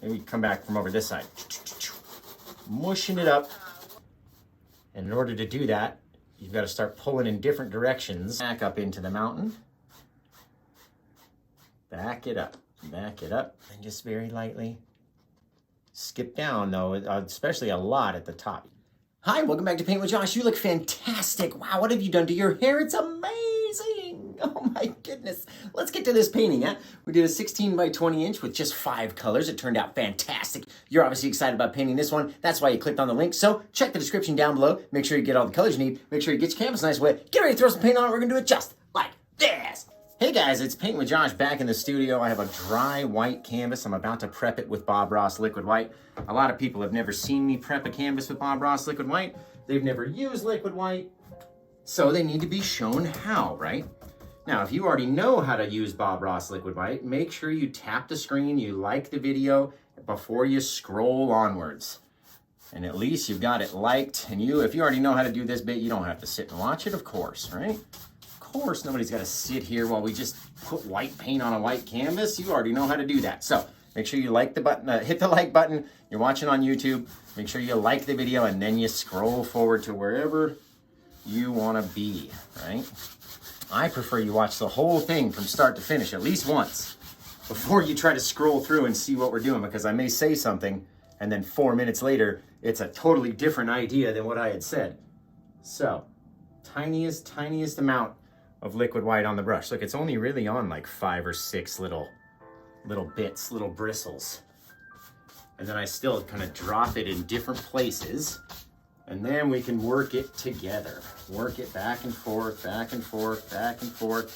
Maybe come back from over this side. Mushing it up. And in order to do that, you've got to start pulling in different directions. Back up into the mountain. Back it up, and just very lightly skip down, though, especially a lot at the top. Hi, welcome back to Paint with Josh. You look fantastic. Wow, what have you done to your hair? It's amazing. Oh my goodness. Let's get to this painting, huh? We did a 16 by 20 inch with just 5 colors. It turned out fantastic. You're obviously excited about painting this one. That's why you clicked on the link. So check the description down below. Make sure you get all the colors you need. Make sure you get your canvas nice wet. Get ready to throw some paint on it. We're gonna do it just like this. Hey guys, it's Paint with Josh back in the studio. I have a dry white canvas. I'm about to prep it with Bob Ross Liquid White. A lot of people have never seen me prep a canvas with Bob Ross Liquid White. They've never used Liquid White, so they need to be shown how, right? Now, if you already know how to use Bob Ross Liquid White, make sure you tap the screen, you like the video before you scroll onwards. And at least you've got it liked. And if you already know how to do this bit, you don't have to sit and watch it, of course, right? Of course, nobody's got to sit here while we just put white paint on a white canvas. You already know how to do that. So make sure you like the button, hit the like button. You're watching on YouTube. Make sure you like the video and then you scroll forward to wherever you want to be, right? I prefer you watch the whole thing from start to finish at least once before you try to scroll through and see what we're doing, because I may say something and then 4 minutes later, it's a totally different idea than what I had said. So, tiniest amount of liquid white on the brush. Look, it's only really on like 5 or 6 little bits, little bristles. And then I still kind of drop it in different places. And then we can work it together. Work it back and forth, back and forth, back and forth.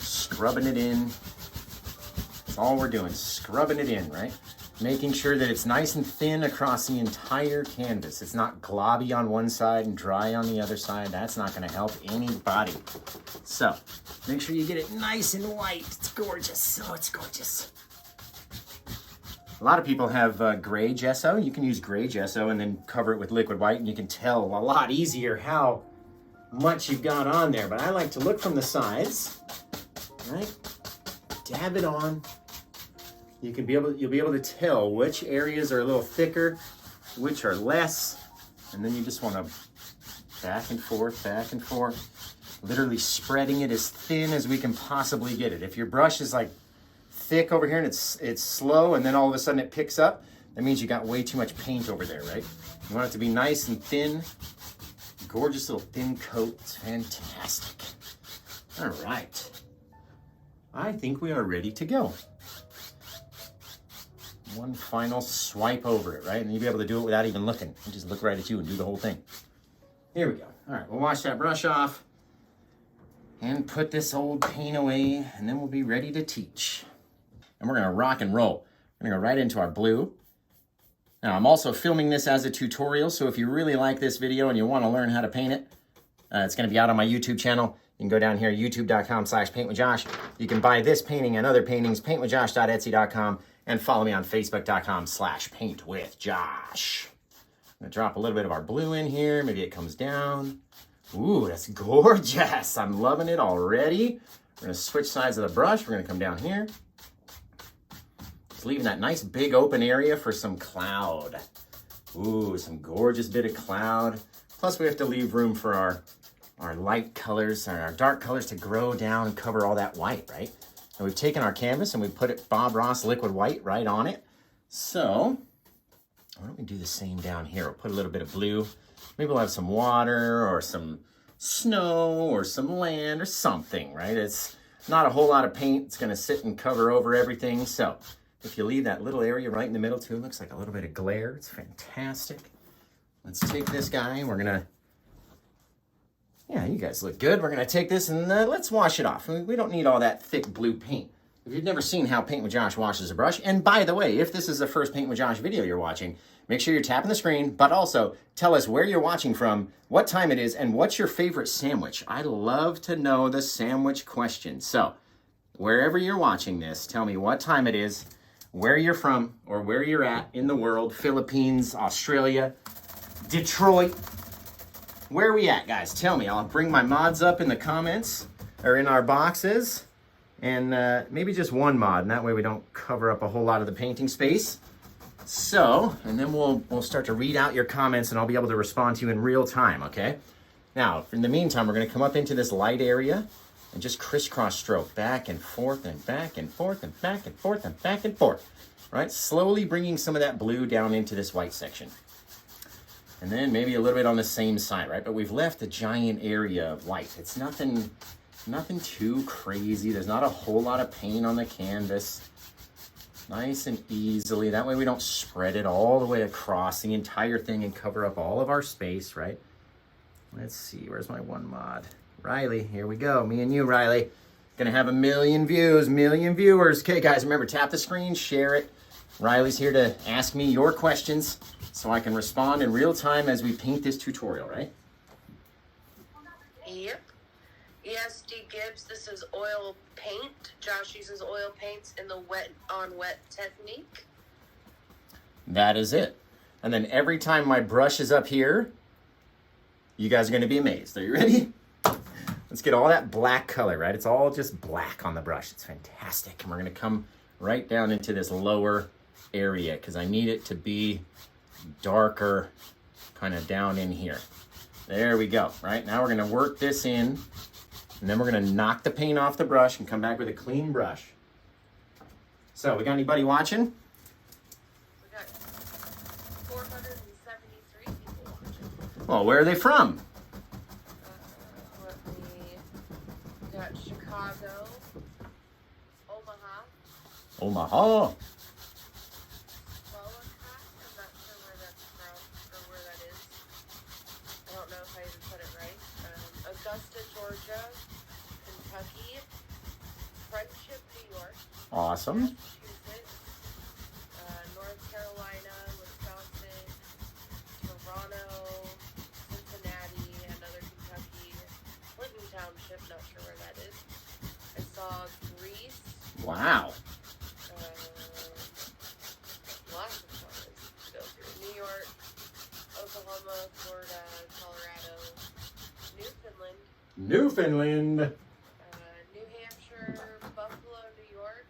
Scrubbing it in. That's all we're doing, scrubbing it in, right? Making sure that it's nice and thin across the entire canvas. It's not globby on one side and dry on the other side. That's not gonna help anybody. So, make sure you get it nice and white. It's gorgeous, oh, it's gorgeous. A lot of people have gray gesso. You can use gray gesso and then cover it with liquid white, and you can tell a lot easier how much you've got on there. But I like to look from the sides, right? Dab it on. You'll be able to tell which areas are a little thicker, which are less, and then you just want to back and forth, literally spreading it as thin as we can possibly get it. If your brush is like thick over here and it's slow and then all of a sudden it picks up, that means you got way too much paint over there, right? You want it to be nice and thin, gorgeous little thin coat. It's fantastic. All right, I think we are ready to go. One final swipe over it, right? And you'll be able to do it without even looking. You just look right at you and do the whole thing. Here we go. All right, we'll wash that brush off and put this old paint away, and then we'll be ready to teach. And we're gonna rock and roll. We're gonna go right into our blue. Now, I'm also filming this as a tutorial, so if you really like this video and you wanna learn how to paint it, it's gonna be out on my YouTube channel. You can go down here, youtube.com/paintwithjosh. You can buy this painting and other paintings, paintwithjosh.etsy.com, and follow me on facebook.com/paintwithjosh. I'm gonna drop a little bit of our blue in here. Maybe it comes down. Ooh, that's gorgeous. I'm loving it already. We're gonna switch sides of the brush. We're gonna come down here. Just leaving that nice big open area for some cloud. Ooh, some gorgeous bit of cloud. Plus we have to leave room for our light colors, or our dark colors to grow down and cover all that white, right? And we've taken our canvas and we put it Bob Ross Liquid White right on it. So, why don't we do the same down here? We'll put a little bit of blue. Maybe we'll have some water or some snow or some land or something, right? It's not a whole lot of paint. It's gonna sit and cover over everything. So, if you leave that little area right in the middle too, it looks like a little bit of glare. It's fantastic. Let's take this guy and we're gonna, yeah, you guys look good. We're gonna take this and let's wash it off. We don't need all that thick blue paint. If you've never seen how Paint with Josh washes a brush, and by the way, if this is the first Paint with Josh video you're watching, make sure you're tapping the screen, but also tell us where you're watching from, what time it is, and what's your favorite sandwich. I love to know the sandwich question. So, wherever you're watching this, tell me what time it is, where you're from, or where you're at in the world, Philippines, Australia, Detroit. Where are we at, guys? Tell me. I'll bring my mods up in the comments, or in our boxes. and maybe just one mod, and that way we don't cover up a whole lot of the painting space. So, and then we'll start to read out your comments, and I'll be able to respond to you in real time, okay? Now, in the meantime, we're gonna come up into this light area and just crisscross stroke back and forth and back and forth and back and forth and back and forth, right? Slowly bringing some of that blue down into this white section. And then maybe a little bit on the same side, right? But we've left a giant area of white. It's nothing too crazy. There's not a whole lot of paint on the canvas. Nice and easily. That way we don't spread it all the way across the entire thing and cover up all of our space, right? Let's see, where's my one mod? Riley, here we go. Me and you, Riley. Gonna have 1 million views, 1 million viewers. Okay, guys, remember, tap the screen, share it. Riley's here to ask me your questions so I can respond in real time as we paint this tutorial, right? Yep. ESD Gibbs, this is oil paint. Josh uses oil paints in the wet on wet technique. That is it. And then every time my brush is up here, you guys are gonna be amazed. Are you ready? Let's get all that black color, right? It's all just black on the brush. It's fantastic. And we're gonna come right down into this lower area because I need it to be darker kind of down in here. There we go, right? Now we're gonna work this in, and then we're gonna knock the paint off the brush and come back with a clean brush. So, we got anybody watching? We got 473 people watching. Well, where are they from? We got Chicago, Omaha, Omaha. Augusta, Georgia, Kentucky, Friendship, New York, Awesome. Massachusetts, North Carolina, Wisconsin, Toronto, Cincinnati, another Kentucky, Clinton Township, not sure where that is. I saw Greece. Wow. Lots of places to go through. New York, Oklahoma, Florida, Colorado, Newfoundland. New Hampshire, Buffalo, New York.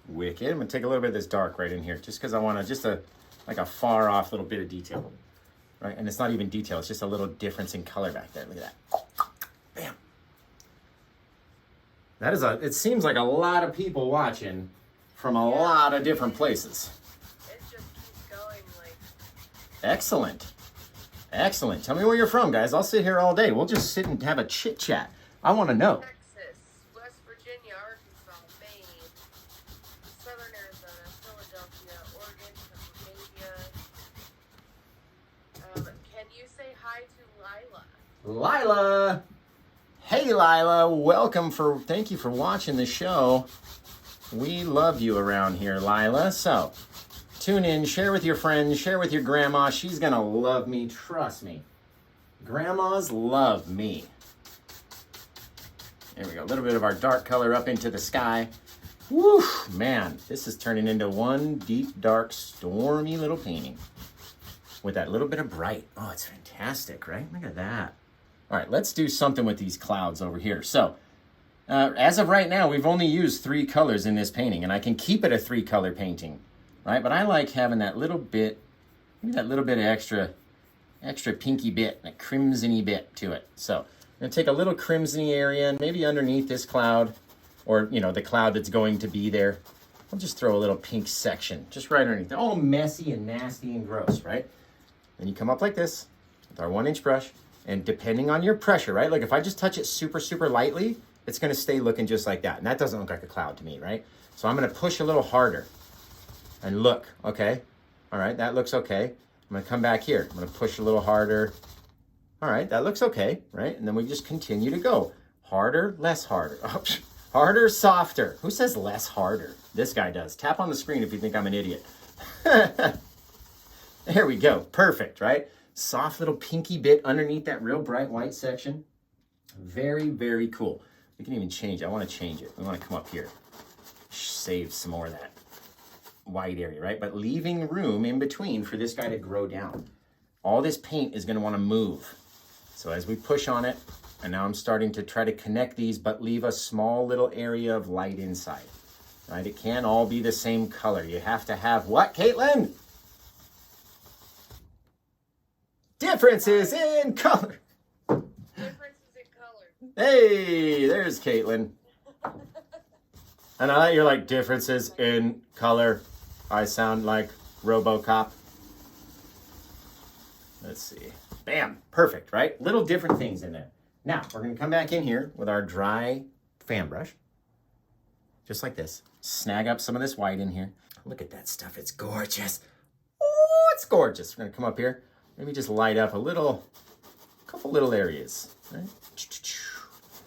Wicked. I'm gonna take a little bit of this dark right in here, just because I want to like a far off little bit of detail, right? And it's not even detail; it's just a little difference in color back there. Look at that. Bam. That is it seems like a lot of people watching from a lot of different places. It just keeps going like. Excellent. Excellent. Tell me where you're from, guys. I'll sit here all day. We'll just sit and have a chit chat. I want to know. Texas, West Virginia, Arkansas, Maine, Southern Arizona, Philadelphia, Oregon, Pennsylvania. Can you say hi to Lila? Lila. Hey, Lila. Welcome. Thank you for watching the show. We love you around here, Lila. So, tune in, share with your friends, share with your grandma. She's going to love me, trust me. Grandmas love me. There we go, a little bit of our dark color up into the sky. Woo, man, this is turning into one deep, dark, stormy little painting with that little bit of bright. Oh, it's fantastic, right? Look at that. All right, let's do something with these clouds over here. So, as of right now, we've only used 3 colors in this painting, and I can keep it a 3-color painting. Right, but I like having that little bit, maybe that little bit of extra pinky bit, that crimson-y bit to it. So I'm gonna take a little crimson-y area and maybe underneath this cloud, or the cloud that's going to be there, I'll just throw a little pink section just right underneath. They're all messy and nasty and gross, right? Then you come up like this with our 1-inch brush, and depending on your pressure, right? Like if I just touch it super, super lightly, it's gonna stay looking just like that. And that doesn't look like a cloud to me, right? So I'm gonna push a little harder. And look, okay, all right, that looks okay. I'm gonna come back here. I'm gonna push a little harder. All right, that looks okay, right? And then we just continue to go. Harder, less harder. Harder, softer. Who says less harder? This guy does. Tap on the screen if you think I'm an idiot. There we go, perfect, right? Soft little pinky bit underneath that real bright white section. Very, very cool. We can even change it. I wanna change it. We wanna come up here. Save some more of that white area, right? But leaving room in between for this guy to grow down. All this paint is going to want to move. So as we push on it, And now I'm starting to try to connect these, but leave a small little area of light inside. Right? It can't all be the same color. You have to have what, Caitlin? Differences in color. Differences in color. Hey, there's Caitlin. And I thought you're like, differences in color. I sound like RoboCop. Let's see. Bam, perfect, right? Little different things in there. Now, we're gonna come back in here with our dry fan brush. Just like this. Snag up some of this white in here. Look at that stuff, it's gorgeous. Oh, it's gorgeous. We're gonna come up here, maybe just light up couple little areas, right?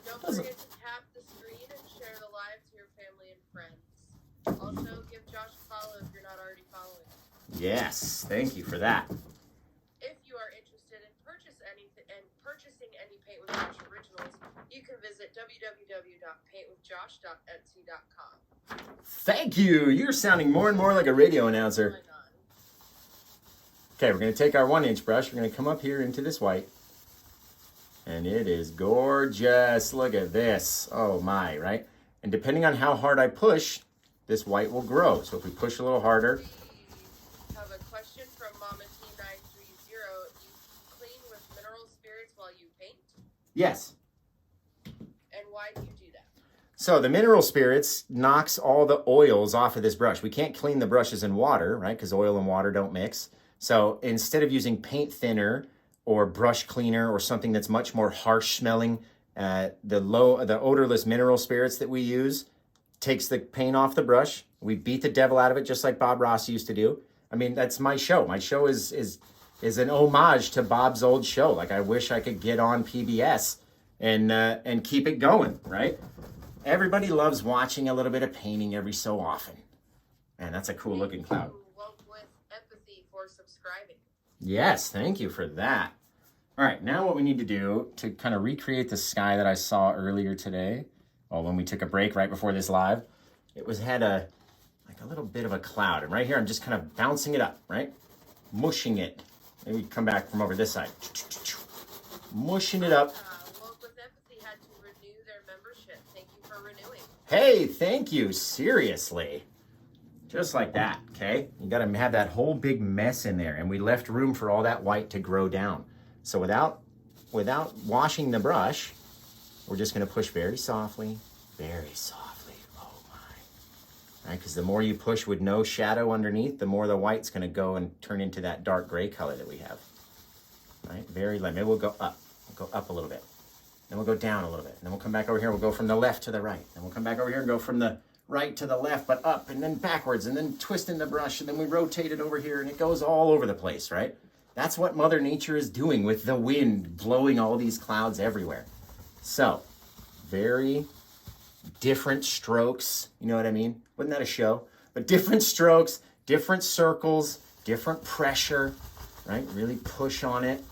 Don't forget to tap the screen and share the live to your family and friends. Also, give Josh a follow if you're not already following. Yes, thank you for that. If you are interested in purchasing any Paint with Josh originals, you can visit www.paintwithjosh.etsy.com. Thank you. You're sounding more and more like a radio announcer. Okay, we're going to take our 1-inch brush. We're going to come up here into this white. And it is gorgeous. Look at this. Oh my, right? And depending on how hard I push, this white will grow. So if we push a little harder. We have a question from Mama T930. You clean with mineral spirits while you paint? Yes. And why do you do that? So the mineral spirits knocks all the oils off of this brush. We can't clean the brushes in water, right? Because oil and water don't mix. So instead of using paint thinner or brush cleaner or something that's much more harsh smelling, the odorless mineral spirits that we use takes the paint off the brush. We beat the devil out of it just like Bob Ross used to do. I mean, that's my show. My show is an homage to Bob's old show. Like I wish I could get on PBS and keep it going, right? Everybody loves watching a little bit of painting every so often. And that's a cool looking cloud. With empathy for subscribing. Yes, thank you for that. All right, now what we need to do to kind of recreate the sky that I saw earlier today, well, when we took a break right before this live, had a little bit of a cloud. And right here, I'm just kind of bouncing it up, right? Mushing it. Maybe come back from over this side. Mushing it up. Woke with Empathy had to renew their membership. Thank you for renewing. Hey, thank you. Seriously. Just like that, okay? You got to have that whole big mess in there. And we left room for all that white to grow down. So without washing the brush, we're just going to push very softly, very softly. Oh my. Right? Because the more you push with no shadow underneath, the more the white's going to go and turn into that dark gray color that we have. Right? Very light. Maybe we'll go up. We'll go up a little bit. Then we'll go down a little bit. Then we'll come back over here. We'll go from the left to the right. Then we'll come back over here and go from the right to the left, but up and then backwards and then twisting the brush and then we rotate it over here and it goes all over the place, right? That's what Mother Nature is doing with the wind blowing all these clouds everywhere. So, very different strokes, you know what I mean? Wasn't that a show? But different strokes, different circles, different pressure, right? Really push on it.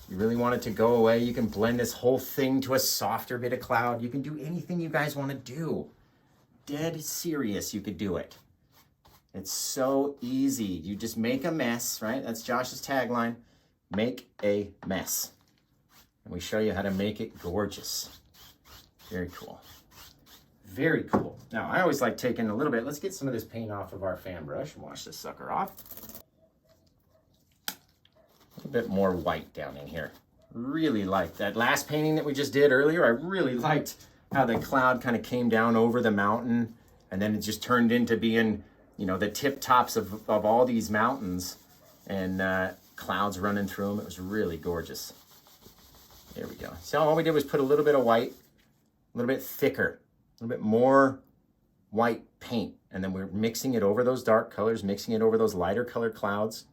You really want it to go away. You can blend this whole thing to a softer bit of cloud. You can do anything you guys want to do. Dead serious, you could do it. It's so easy. You just make a mess, right? That's Josh's tagline. Make a mess. And we show you how to make it gorgeous. Very cool. Very cool. Now, I always like taking a little bit. Let's get some of this paint off of our fan brush and wash this sucker off. A little bit more white down in here. Really like that last painting that we just did earlier. I really liked how the cloud kind of came down over the mountain and then it just turned into being, you know, the tip tops of all these mountains and clouds running through them. It was really gorgeous. There we go. So all we did was put a little bit of white, a little bit thicker, a little bit more white paint. And then we're mixing it over those dark colors, mixing it over those lighter colored clouds,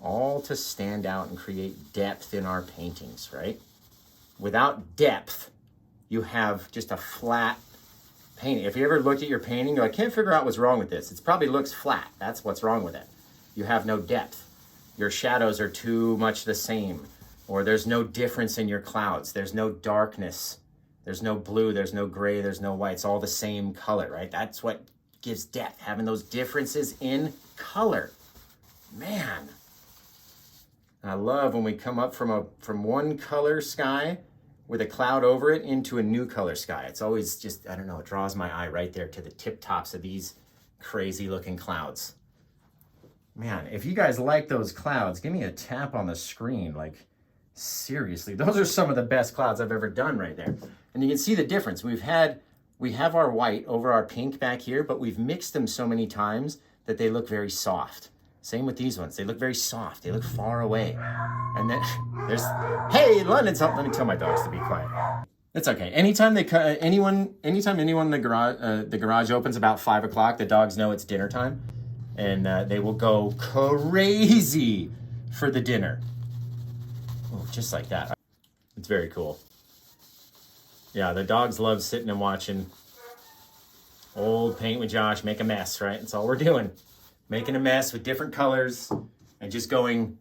all to stand out and create depth in our paintings, right? Without depth, you have just a flat painting. If you ever looked at your painting, you're like, I can't figure out what's wrong with this. It probably looks flat. That's what's wrong with it. You have no depth. Your shadows are too much the same, or there's no difference in your clouds. There's no darkness. There's no blue. There's no gray. There's no white. It's all the same color, right? That's what gives depth, having those differences in color. Man. I love when we come up from one color sky with a cloud over it into a new color sky. It's always just, I don't know, it draws my eye right there to the tip tops of these crazy looking clouds. Man, if you guys like those clouds, give me a tap on the screen. Like, seriously, those are some of the best clouds I've ever done right there. And you can see the difference. We have our white over our pink back here, but we've mixed them so many times that they look very soft. Same with these ones. They look very soft. They look far away. And then there's, hey, London's up. Let me tell my dogs to be quiet. It's okay. Anytime anyone in the garage opens about 5 o'clock, the dogs know it's dinner time, and they will go crazy for the dinner. Oh, just like that. It's very cool. Yeah, the dogs love sitting and watching old Paint with Josh make a mess, right? That's all we're doing. Making a mess with different colors and just going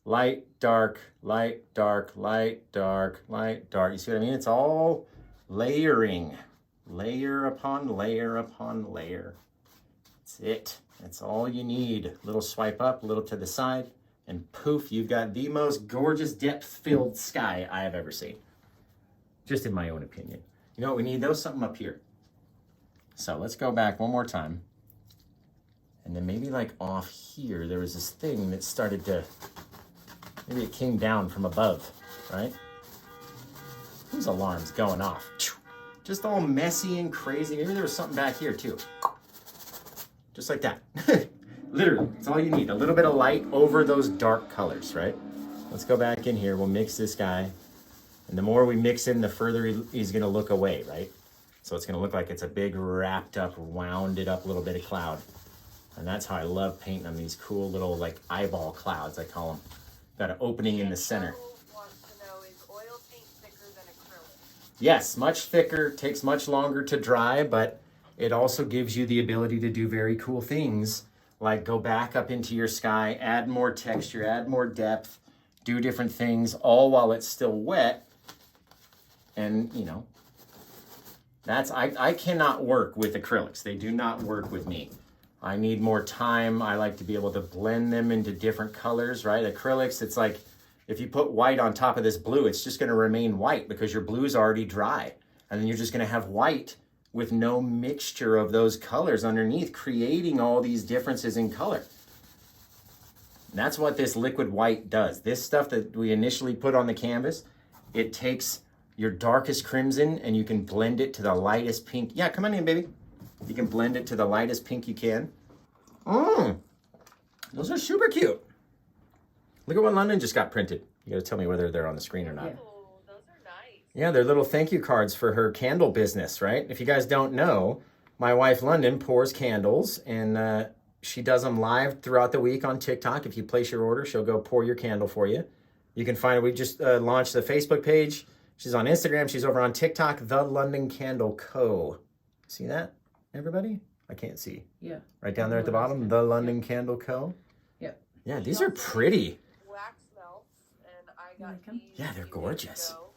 light, dark, light, dark, light, dark, light, dark. You see what I mean? It's all layering. Layer upon layer upon layer. That's it. That's all you need. A little swipe up, a little to the side, and poof, you've got the most gorgeous depth-filled sky I have ever seen. Just in my own opinion. You know what we need though? Something up here. So let's go back one more time. And then maybe like off here, there was this thing that started to, maybe it came down from above, right? Whose alarm's going off? Just all messy and crazy. Maybe there was something back here too. Just like that. Literally, that's all you need. A little bit of light over those dark colors, right? Let's go back in here. We'll mix this guy. And the more we mix in, the further he's gonna look away, right? So it's gonna look like it's a big wrapped up, wounded up little bit of cloud. And that's how I love painting on these cool little like eyeball clouds, I call them. Got an opening in the center. Wants to know, is oil paint thicker than acrylic? Yes, much thicker, takes much longer to dry, but it also gives you the ability to do very cool things, like go back up into your sky, add more texture, add more depth, do different things, all while it's still wet. And, you know, that's, I cannot work with acrylics. They do not work with me. I need more time. I like to be able to blend them into different colors, right? Acrylics, it's like if you put white on top of this blue, it's just gonna remain white because your blue is already dry. And then you're just gonna have white with no mixture of those colors underneath, creating all these differences in color. And that's what this liquid white does. This stuff that we initially put on the canvas, it takes your darkest crimson and you can blend it to the lightest pink. Yeah, come on in, baby. You can blend it to the lightest pink you can. Those are super cute. Look at what London just got printed. You gotta tell me whether they're on the screen or not. Oh, those are nice. Yeah, they're little thank you cards for her candle business, right? If you guys don't know, my wife London pours candles and she does them live throughout the week on TikTok. If you place your order, she'll go pour your candle for you. You can find her. We just launched the Facebook page. She's on Instagram. She's over on TikTok, The London Candle Co. See that? Everybody? I can't see. Yeah. Right down there at the bottom, The London Candle Co. Yep. Yeah, these are pretty. Wax melts, and I got like 'em? these Yeah, they're a few gorgeous. years ago.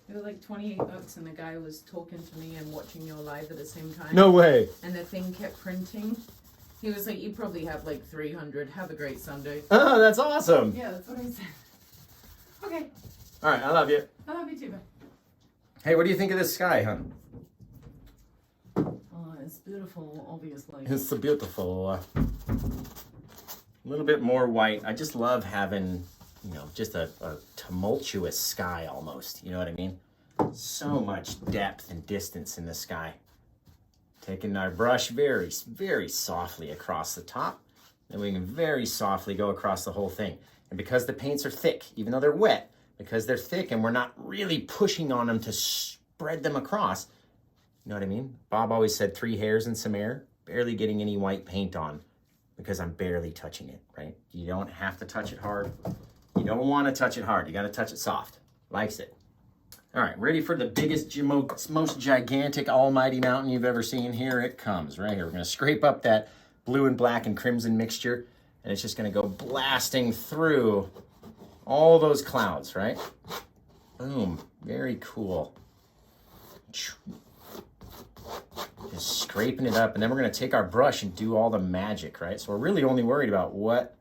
They were like $28 and the guy was talking to me and watching your live at the same time. No way. And the thing kept printing. He was like, you probably have like 300. Have a great Sunday. Oh, that's awesome. Yeah, that's what I said. Okay. All right, I love you. I love you too, bye. Hey, what do you think of this sky, hon? It's beautiful, obviously. It's so beautiful. A little bit more white. I just love having, you know, just a tumultuous sky almost. You know what I mean? So much depth and distance in the sky. Taking our brush very, very softly across the top. Then we can very softly go across the whole thing. And because the paints are thick, even though they're wet, because they're thick and we're not really pushing on them to spread them across, you know what I mean? Bob always said 3 hairs and some air, barely getting any white paint on because I'm barely touching it, right? You don't have to touch it hard. You don't want to touch it hard. You got to touch it soft. Likes it. All right, ready for the biggest, most gigantic almighty mountain you've ever seen? Here it comes, right here. We're going to scrape up that blue and black and crimson mixture, and it's just going to go blasting through all those clouds, right? Boom. Very cool. Just scraping it up, and then we're going to take our brush and do all the magic, right? So we're really only worried about what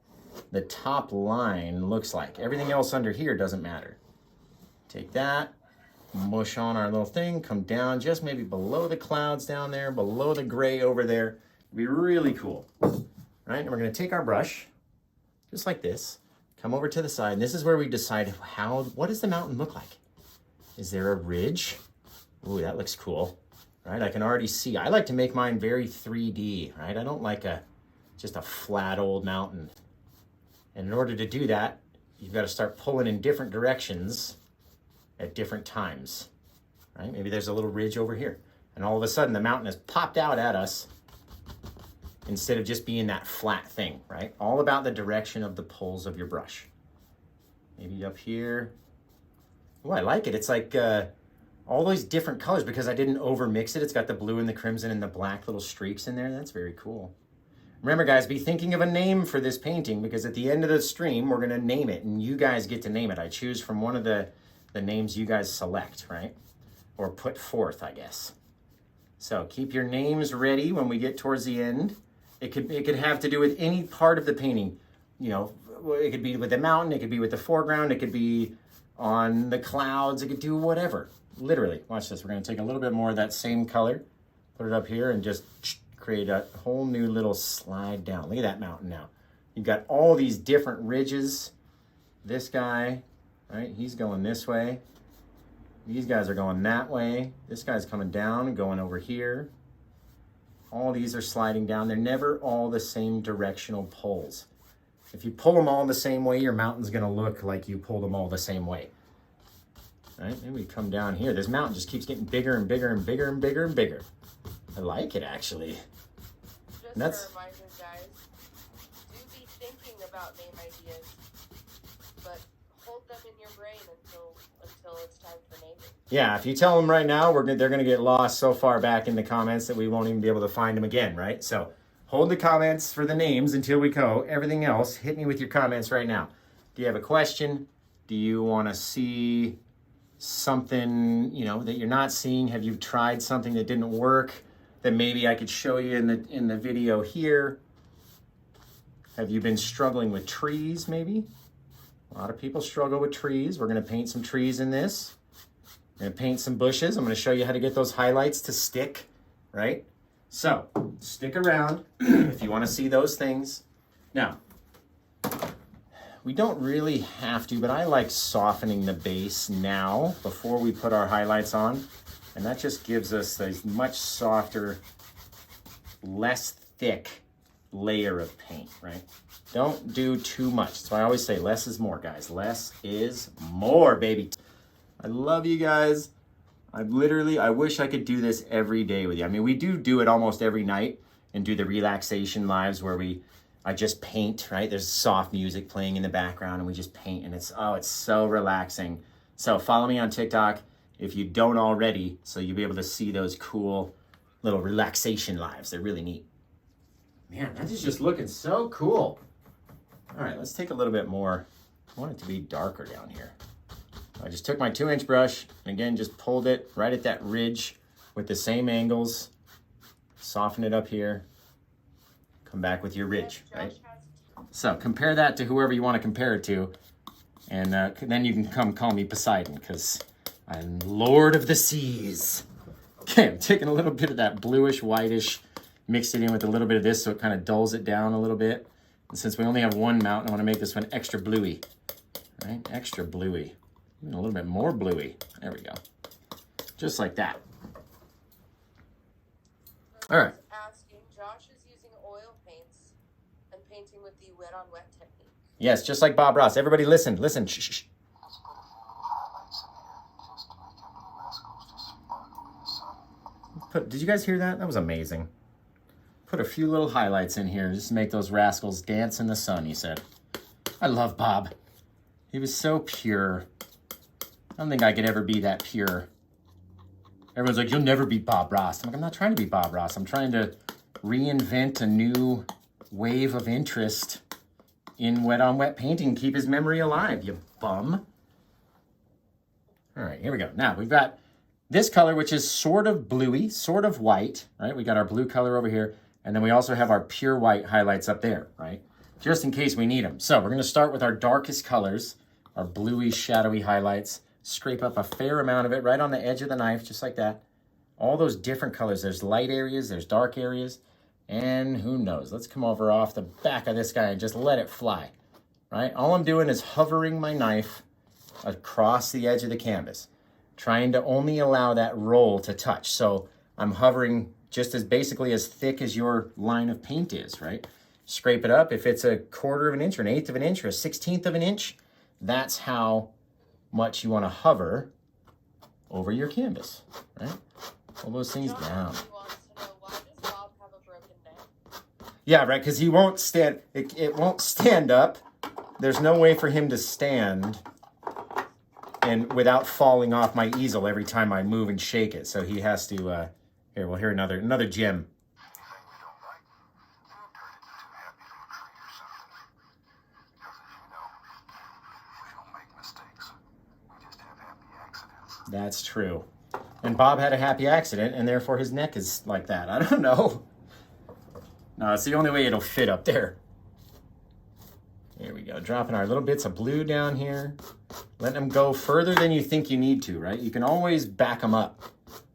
the top line looks like. Everything else under here doesn't matter. Take that, mush on our little thing, come down just maybe below the clouds down there, below the gray over there. It'd be really cool, right? And we're gonna take our brush, just like this, come over to the side, and this is where we decide what does the mountain look like? Is there a ridge? Ooh, that looks cool, right? I can already see. I like to make mine very 3D, right? I don't like just a flat old mountain. And in order to do that, you've got to start pulling in different directions at different times, right? Maybe there's a little ridge over here, and all of a sudden the mountain has popped out at us instead of just being that flat thing, right? All about the direction of the pulls of your brush. Maybe up here. Oh, I like it. It's like all those different colors because I didn't over mix it. It's got the blue and the crimson and the black little streaks in there. That's very cool. Remember, guys, be thinking of a name for this painting because at the end of the stream, we're going to name it, and you guys get to name it. I choose from one of the names you guys select, right? Or put forth, I guess. So keep your names ready when we get towards the end. It could have to do with any part of the painting. You know, it could be with the mountain, it could be with the foreground, it could be on the clouds, it could do whatever. Literally, watch this. We're going to take a little bit more of that same color, put it up here, and just create a whole new little slide down. Look at that mountain now. You've got all these different ridges. This guy, right, he's going this way. These guys are going that way. This guy's coming down and going over here. All these are sliding down. They're never all the same directional pulls. If you pull them all the same way, your mountain's gonna look like you pulled them all the same way. Right, maybe we come down here. This mountain just keeps getting bigger and bigger and bigger and bigger and bigger. I like it, actually. Just a reminder, guys, do be thinking about name ideas, but hold them in your brain until it's time for naming. Yeah, if you tell them right now, they're going to get lost so far back in the comments that we won't even be able to find them again, right? So hold the comments for the names until we go. Everything else, hit me with your comments right now. Do you have a question? Do you want to see something, you know, that you're not seeing? Have you tried something that didn't work that maybe I could show you in the video here? Have you been struggling with trees maybe? A lot of people struggle with trees. We're going to paint some trees in this. We're going to paint some bushes. I'm going to show you how to get those highlights to stick, right? So stick around if you want to see those things. Now, we don't really have to, but I like softening the base now before we put our highlights on. And that just gives us a much softer, less thick layer of paint, right? Don't do too much. That's why I always say less is more, guys. Less is more, baby. I love you guys. I wish I could do this every day with you. I mean, we do it almost every night and do the relaxation lives where I just paint, right? There's soft music playing in the background and we just paint and it's so relaxing. So follow me on TikTok if you don't already, so you'll be able to see those cool little relaxation lives. They're really neat. Man, that is just looking so cool. All right, let's take a little bit more. I want it to be darker down here. I just took my 2-inch brush and again, just pulled it right at that ridge with the same angles. Soften it up here. Come back with your ridge, right? So compare that to whoever you want to compare it to. And then you can come call me Poseidon because I'm Lord of the Seas. Okay, I'm taking a little bit of that bluish, whitish, mixed it in with a little bit of this so it kind of dulls it down a little bit. And since we only have one mountain, I want to make this one extra bluey. Right? Extra bluey. Even a little bit more bluey. There we go. Just like that. All right. Asking, Josh is using oil paints and painting with the wet on wet technique. Yes, just like Bob Ross. Everybody listen. Shh, shh. Did you guys hear that? That was amazing. Put a few little highlights in here just to make those rascals dance in the sun, he said. I love Bob. He was so pure. I don't think I could ever be that pure. Everyone's like, you'll never be Bob Ross. I'm like, I'm not trying to be Bob Ross. I'm trying to reinvent a new wave of interest in wet on wet painting. Keep his memory alive, you bum. All right, here we go. Now we've got this color, which is sort of bluey, sort of white, right? We got our blue color over here. And then we also have our pure white highlights up there, right? Just in case we need them. So we're going to start with our darkest colors, our bluey, shadowy highlights. scrape up a fair amount of it right on the edge of the knife, just like that. All those different colors. There's light areas, there's dark areas, and who knows? Let's come over off the back of this guy and just let it fly, right? All I'm doing is hovering my knife across the edge of the canvas, trying to only allow that roll to touch. So I'm hovering just as basically as thick as your line of paint is, right? Scrape it up. If it's a 1/4 of an inch or an 1/8 of an inch or a 1/16 of an inch, that's how much you want to hover over your canvas, right? Pull those things down. He wants to know, why does Bob have a broken neck? Yeah, right, because he won't stand, it won't stand up. There's no way for him to stand and without falling off my easel every time I move and shake it. So he has to, here, we'll hear another gem. That's true. And Bob had a happy accident, and therefore his neck is like that. I don't know. No, it's the only way it'll fit up there. Here we go. Dropping our little bits of blue down here. Letting them go further than you think you need to, right? You can always back them up.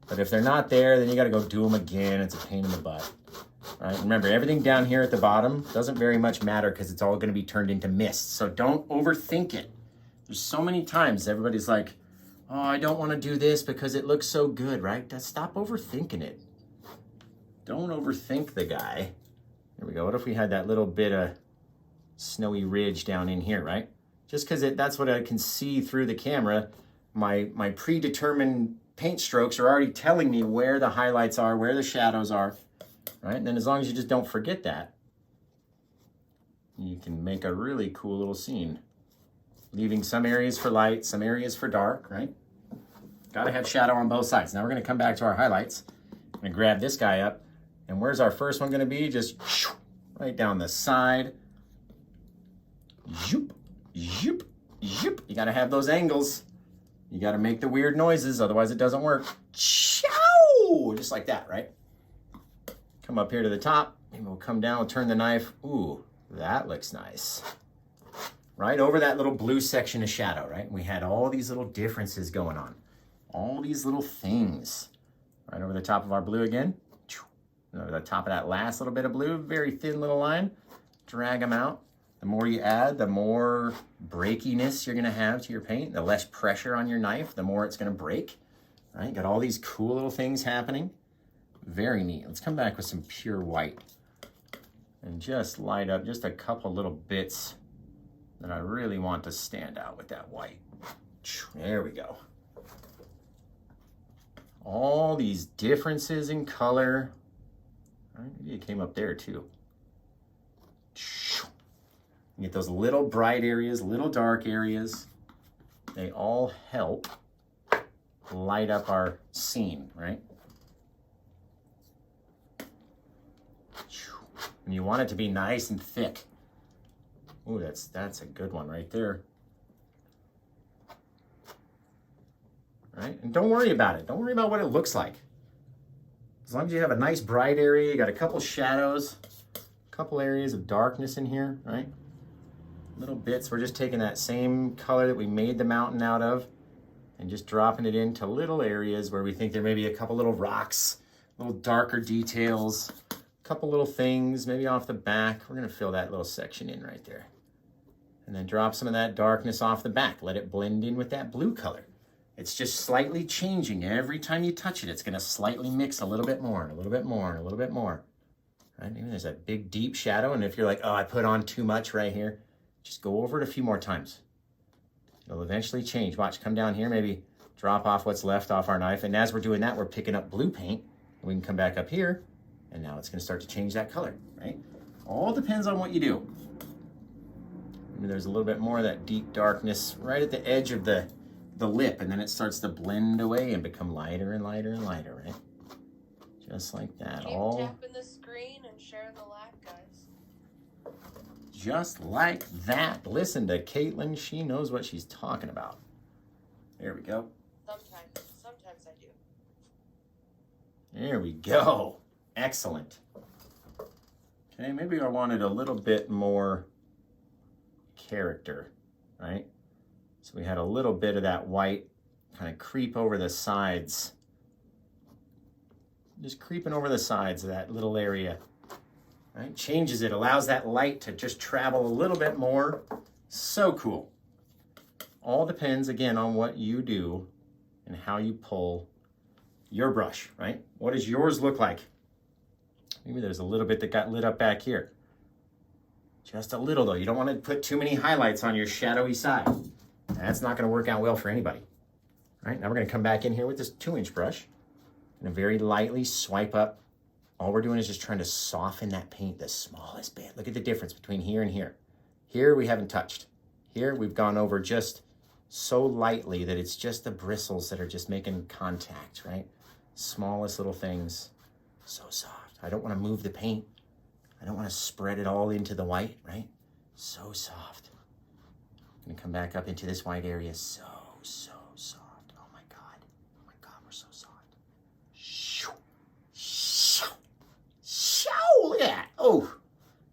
But if they're not there, then you got to go do them again. It's a pain in the butt. All right, remember, everything down here at the bottom doesn't very much matter because it's all going to be turned into mist. So don't overthink it. There's so many times everybody's like, oh, I don't want to do this because it looks so good, right? Stop overthinking it. Don't overthink the guy. There we go. What if we had that little bit of snowy ridge down in here, right? Just because that's what I can see through the camera. My predetermined paint strokes are already telling me where the highlights are, where the shadows are, right? And then as long as you just don't forget that, you can make a really cool little scene. Leaving some areas for light, some areas for dark, right? Got to have shadow on both sides. Now we're going to come back to our highlights. I'm going to grab this guy up. And where's our first one going to be? Just right down the side. Zoop, zoop, zoop. You got to have those angles. You got to make the weird noises, otherwise it doesn't work. Chow! Just like that, right? Come up here to the top. Maybe we'll come down, we'll turn the knife. Ooh, that looks nice. Right over that little blue section of shadow, right? We had all these little differences going on. All these little things. Right over the top of our blue again. And over the top of that last little bit of blue, very thin little line. Drag them out. The more you add, the more breakiness you're gonna have to your paint. The less pressure on your knife, the more it's gonna break. Right? Got all these cool little things happening. Very neat. Let's come back with some pure white. And just light up just a couple little bits that I really want to stand out with that white. There we go. All these differences in color. All right, maybe it came up there too. You get those little bright areas, little dark areas. They all help light up our scene, right? And you want it to be nice and thick. Ooh, that's a good one right there. Right? And don't worry about it. Don't worry about what it looks like. As long as you have a nice bright area, you got a couple shadows, a couple areas of darkness in here, right? Little bits. We're just taking that same color that we made the mountain out of and just dropping it into little areas where we think there may be a couple little rocks, little darker details, a couple little things, maybe off the back. We're going to fill that little section in right there. And then drop some of that darkness off the back. Let it blend in with that blue color. It's just slightly changing. Every time you touch it, it's going to slightly mix a little bit more, and a little bit more, and a little bit more. Right? Maybe there's a big, deep shadow, and if you're like, oh, I put on too much right here, just go over it a few more times. It'll eventually change. Watch, come down here, maybe drop off what's left off our knife, and as we're doing that, we're picking up blue paint. We can come back up here, and now it's going to start to change that color, right? All depends on what you do. Maybe there's a little bit more of that deep darkness right at the edge of the lip, and then it starts to blend away and become lighter and lighter and lighter, right? Just like that. Keep all tapping the screen and share the live, guys. Just like that. Listen to Caitlin. She knows what she's talking about. There we go. Sometimes I do. There we go. Excellent. Okay, maybe I wanted a little bit more character, right? So we had a little bit of that white kind of creep over the sides. Just creeping over the sides of that little area. Right? Changes it, allows that light to just travel a little bit more. So cool. All depends, again, on what you do and how you pull your brush, right? What does yours look like? Maybe there's a little bit that got lit up back here. Just a little, though. You don't want to put too many highlights on your shadowy side. That's not going to work out well for anybody. All right, now we're going to come back in here with this 2-inch brush and very lightly swipe up. All we're doing is just trying to soften that paint the smallest bit. Look at the difference between here and here. Here we haven't touched. Here we've gone over just so lightly that it's just the bristles that are just making contact, right? Smallest little things. So soft. I don't want to move the paint. I don't want to spread it all into the white, right? So soft. I'm going to come back up into this white area. So soft. Oh my God. Oh my God, we're so soft. Shoo. Shoo. Shoo. Look at that. Oh,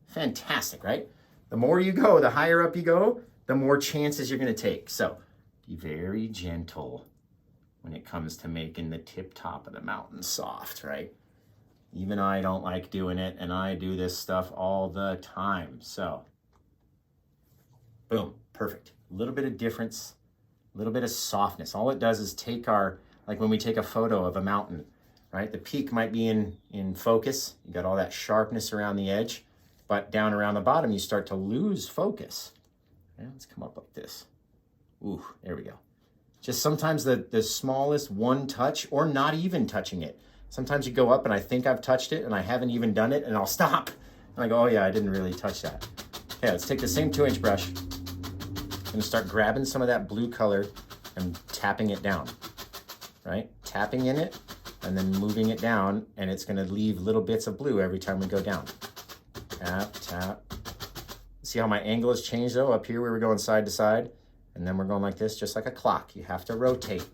fantastic, right? The more you go, the higher up you go, the more chances you're going to take. So be very gentle when it comes to making the tip top of the mountain soft, right? Even I don't like doing it, and I do this stuff all the time. So, boom, perfect. A little bit of difference, a little bit of softness. All it does is take our, like when we take a photo of a mountain, right? The peak might be in focus. You got all that sharpness around the edge, but down around the bottom, you start to lose focus. Yeah, let's come up like this. Ooh, there we go. Just sometimes the smallest one touch, or not even touching it. Sometimes you go up and I think I've touched it and I haven't even done it, and I'll stop. And I go, oh yeah, I didn't really touch that. Okay, let's take the same 2-inch brush and start grabbing some of that blue color and tapping it down, right? Tapping in it and then moving it down, and it's gonna leave little bits of blue every time we go down. Tap, tap. See how my angle has changed though? Up here we were going side to side, and then we're going like this, just like a clock. You have to rotate.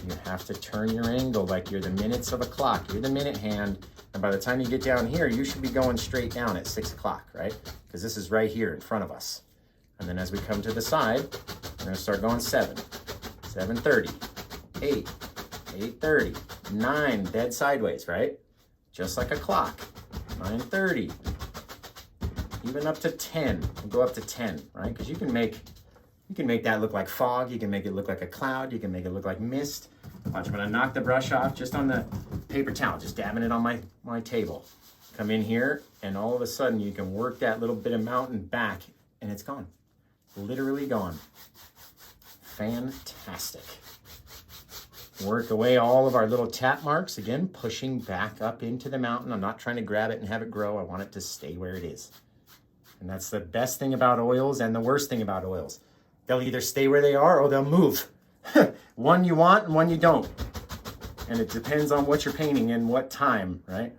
You have to turn your angle like you're the minutes of a clock. You're the minute hand, and by the time you get down here, you should be going straight down at 6 o'clock, right? Because this is right here in front of us. And then as we come to the side, we're gonna start going 7, 7:30, 8, 8:30, 9, dead sideways, right? Just like a clock, 9:30, even up to 10. We'll go up to 10, right? Because you can make that look like fog. You can make it look like a cloud. You can make it look like mist. Watch, I'm gonna knock the brush off just on the paper towel, just dabbing it on my table. Come in here, and all of a sudden you can work that little bit of mountain back, and it's gone. Literally gone. Fantastic. Work away all of our little tap marks, again, pushing back up into the mountain. I'm not trying to grab it and have it grow. I want it to stay where it is. And that's the best thing about oils and the worst thing about oils. They'll either stay where they are or they'll move. One you want and one you don't. And it depends on what you're painting and what time, right?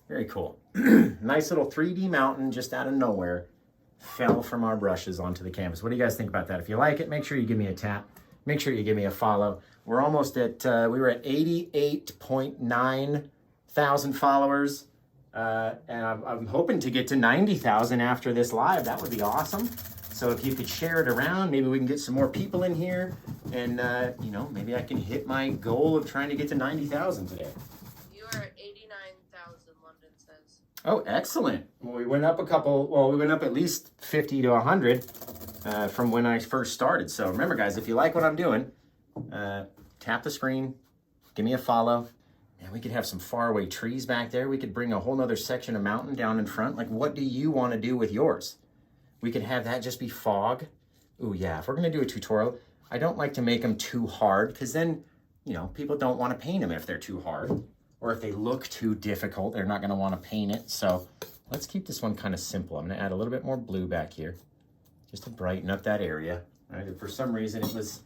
Very cool. Nice little 3D mountain just out of nowhere fell from our brushes onto the canvas. What do you guys think about that? If you like it, make sure you give me a tap. Make sure you give me a follow. We're almost at, we were at 88.9 thousand followers. And I'm hoping to get to 90,000 after this live. That would be awesome. So if you could share it around, maybe we can get some more people in here, and you know, maybe I can hit my goal of trying to get to 90,000 today. You are at 89,000, London says. Oh, excellent. Well, we went up we went up at least 50 to 100 from when I first started. So remember, guys, if you like what I'm doing, tap the screen, give me a follow. And we could have some faraway trees back there. We could bring a whole nother section of mountain down in front. Like, what do you want to do with yours? We could have that just be fog. Ooh, yeah, if we're going to do a tutorial, I don't like to make them too hard, because then, you know, people don't want to paint them if they're too hard. Or if they look too difficult, they're not going to want to paint it. So let's keep this one kind of simple. I'm going to add a little bit more blue back here just to brighten up that area. Right? If for some reason it was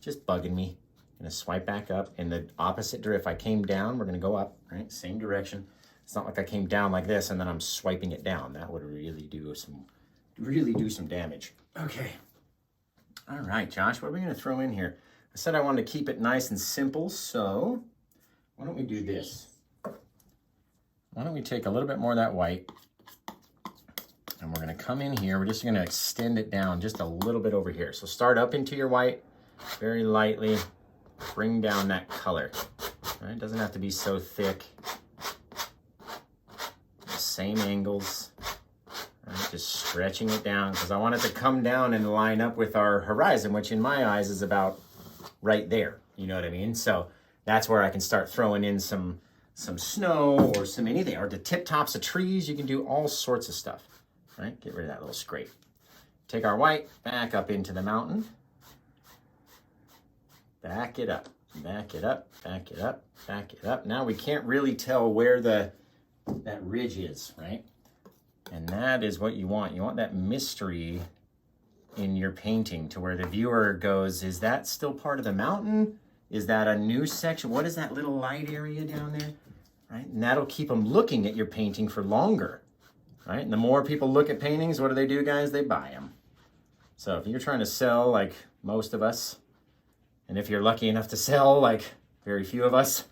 just bugging me, I'm going to swipe back up in the opposite direction. If I came down, we're going to go up, right? Same direction. It's not like I came down like this and then I'm swiping it down. That would really do some damage. Okay. All right, Josh, what are we going to throw in here? I said I wanted to keep it nice and simple, so why don't we do this? Why don't we take a little bit more of that white, and we're going to come in here. We're just going to extend it down just a little bit over here. So start up into your white very lightly, bring down that color. Right? It doesn't have to be so thick. Same angles. Right? Just stretching it down because I want it to come down and line up with our horizon, which in my eyes is about right there. You know what I mean? So that's where I can start throwing in some snow or some anything, or the tip tops of trees. You can do all sorts of stuff. Right? Get rid of that little scrape. Take our white, back up into the mountain. Back it up, back it up, back it up, back it up. Now we can't really tell where that ridge is, right? And that is what you want. You want that mystery in your painting to where the viewer goes, is that still part of the mountain? Is that a new section? What is that little light area down there? Right? And that'll keep them looking at your painting for longer, right? And the more people look at paintings, what do, guys? They buy them. So if you're trying to sell like most of us, and if you're lucky enough to sell like very few of us,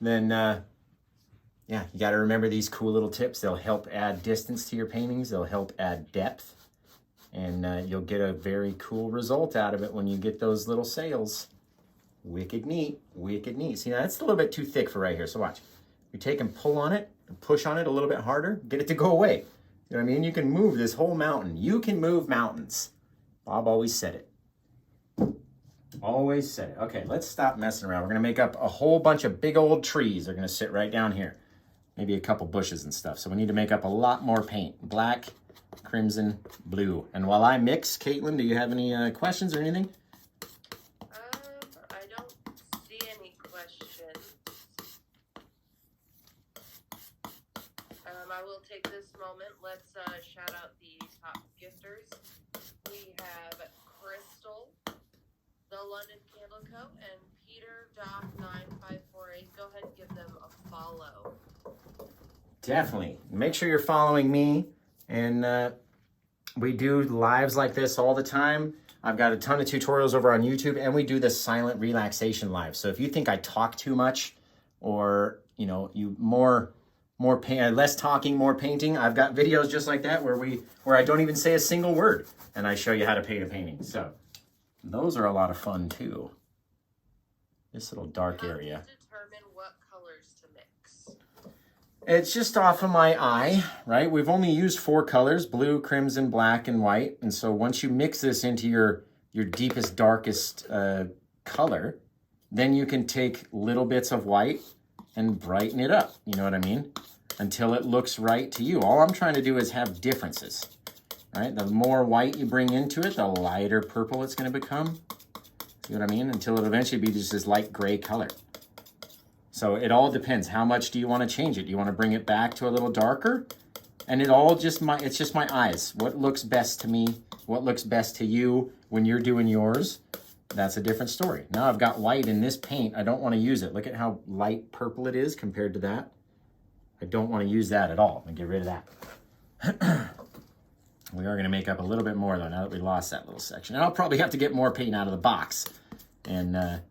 then yeah, you got to remember these cool little tips. They'll help add distance to your paintings. They'll help add depth. And you'll get a very cool result out of it when you get those little sales. Wicked neat, wicked neat. See, now that's a little bit too thick for right here. So watch. You take and pull on it and push on it a little bit harder. Get it to go away. You know what I mean? You can move this whole mountain. You can move mountains. Bob always said it. Always said it. Okay, let's stop messing around. We're going to make up a whole bunch of big old trees. They're going to sit right down here. Maybe a couple bushes and stuff. So we need to make up a lot more paint. Black, crimson, blue. And while I mix, Caitlin, do you have any questions or anything? I don't see any questions. I will take this moment. Let's shout out the top gifters. We have Crystal, The London Candle Co., and Peter Doc 9548. Go ahead and give them a follow. Definitely. Make sure you're following me. And we do lives like this all the time. I've got a ton of tutorials over on YouTube, and we do the silent relaxation live. So if you think I talk too much, or you know, you less talking, more painting, I've got videos just like that where I don't even say a single word, and I show you how to paint a painting. So those are a lot of fun too. This little dark area. How do you determine what colors to mix? It's just off of my eye, right? We've only used 4 colors, blue, crimson, black, and white. And so once you mix this into your deepest, darkest color, then you can take little bits of white and brighten it up. You know what I mean? Until it looks right to you. All I'm trying to do is have differences, right? The more white you bring into it, the lighter purple it's going to become. See what I mean? Until it eventually be just this light gray color. So it all depends. How much do you want to change it? Do you want to bring it back to a little darker? And it's just my eyes. What looks best to me? What looks best to you when you're doing yours? That's a different story. Now I've got white in this paint. I don't want to use it. Look at how light purple it is compared to that. I don't want to use that at all. I'm going to get rid of that. We are going to make up a little bit more though now that we lost that little section. And I'll probably have to get more paint out of the box and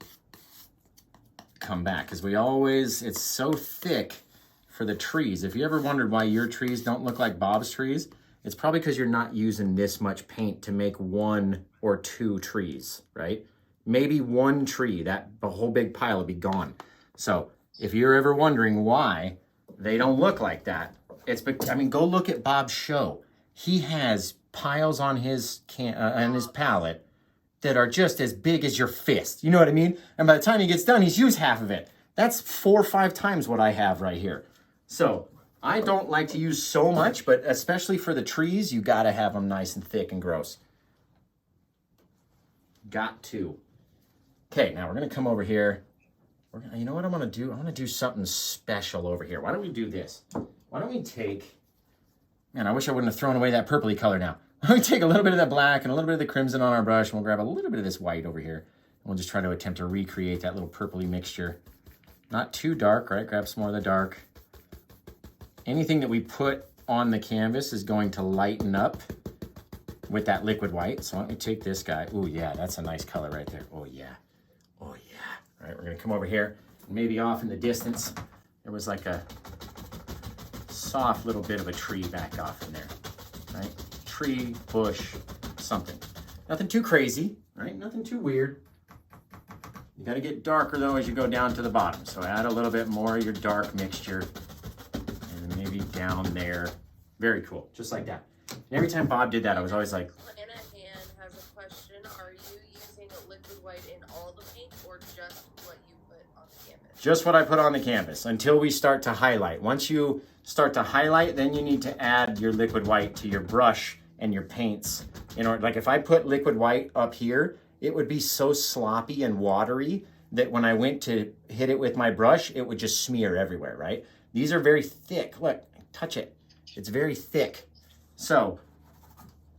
come back, because it's so thick for the trees. If you ever wondered why your trees don't look like Bob's trees, it's probably because you're not using this much paint to make 1 or 2 trees, right? Maybe 1 tree, the whole big pile will be gone. So if you're ever wondering why they don't look like that, go look at Bob's show. He has piles on his palette that are just as big as your fist. You know what I mean? And by the time he gets done, he's used half of it. That's 4 or 5 times what I have right here. So I don't like to use so much, but especially for the trees, you got to have them nice and thick and gross. Got to. Okay, now we're going to come over here. You know what I'm going to do? I'm going to do something special over here. Why don't we do this? Why don't we take... Man, I wish I wouldn't have thrown away that purpley color now. Why don't we take a little bit of that black and a little bit of the crimson on our brush, and we'll grab a little bit of this white over here. And we'll just try to attempt to recreate that little purpley mixture. Not too dark, right? Grab some more of the dark. Anything that we put on the canvas is going to lighten up with that liquid white. So let me take this guy. Oh yeah, that's a nice color right there. Oh yeah. Oh yeah. All right, we're gonna come over here. Maybe off in the distance, there was like a soft little bit of a tree back off in there, right? Tree, bush, something. Nothing too crazy, right? Nothing too weird. You got to get darker though as you go down to the bottom. So add a little bit more of your dark mixture and maybe down there. Very cool, just like that. And every time Bob did that, I was always like, Anna Han has a question. Are you using liquid white in all the paint or just what you put on the canvas? just what I put on the canvas until we start to highlight. Once you start to highlight, then you need to add your liquid white to your brush and your paints. In order, like if I put liquid white up here, it would be so sloppy and watery that when I went to hit it with my brush, it would just smear everywhere, right? These are very thick. Look, touch it. It's very thick. So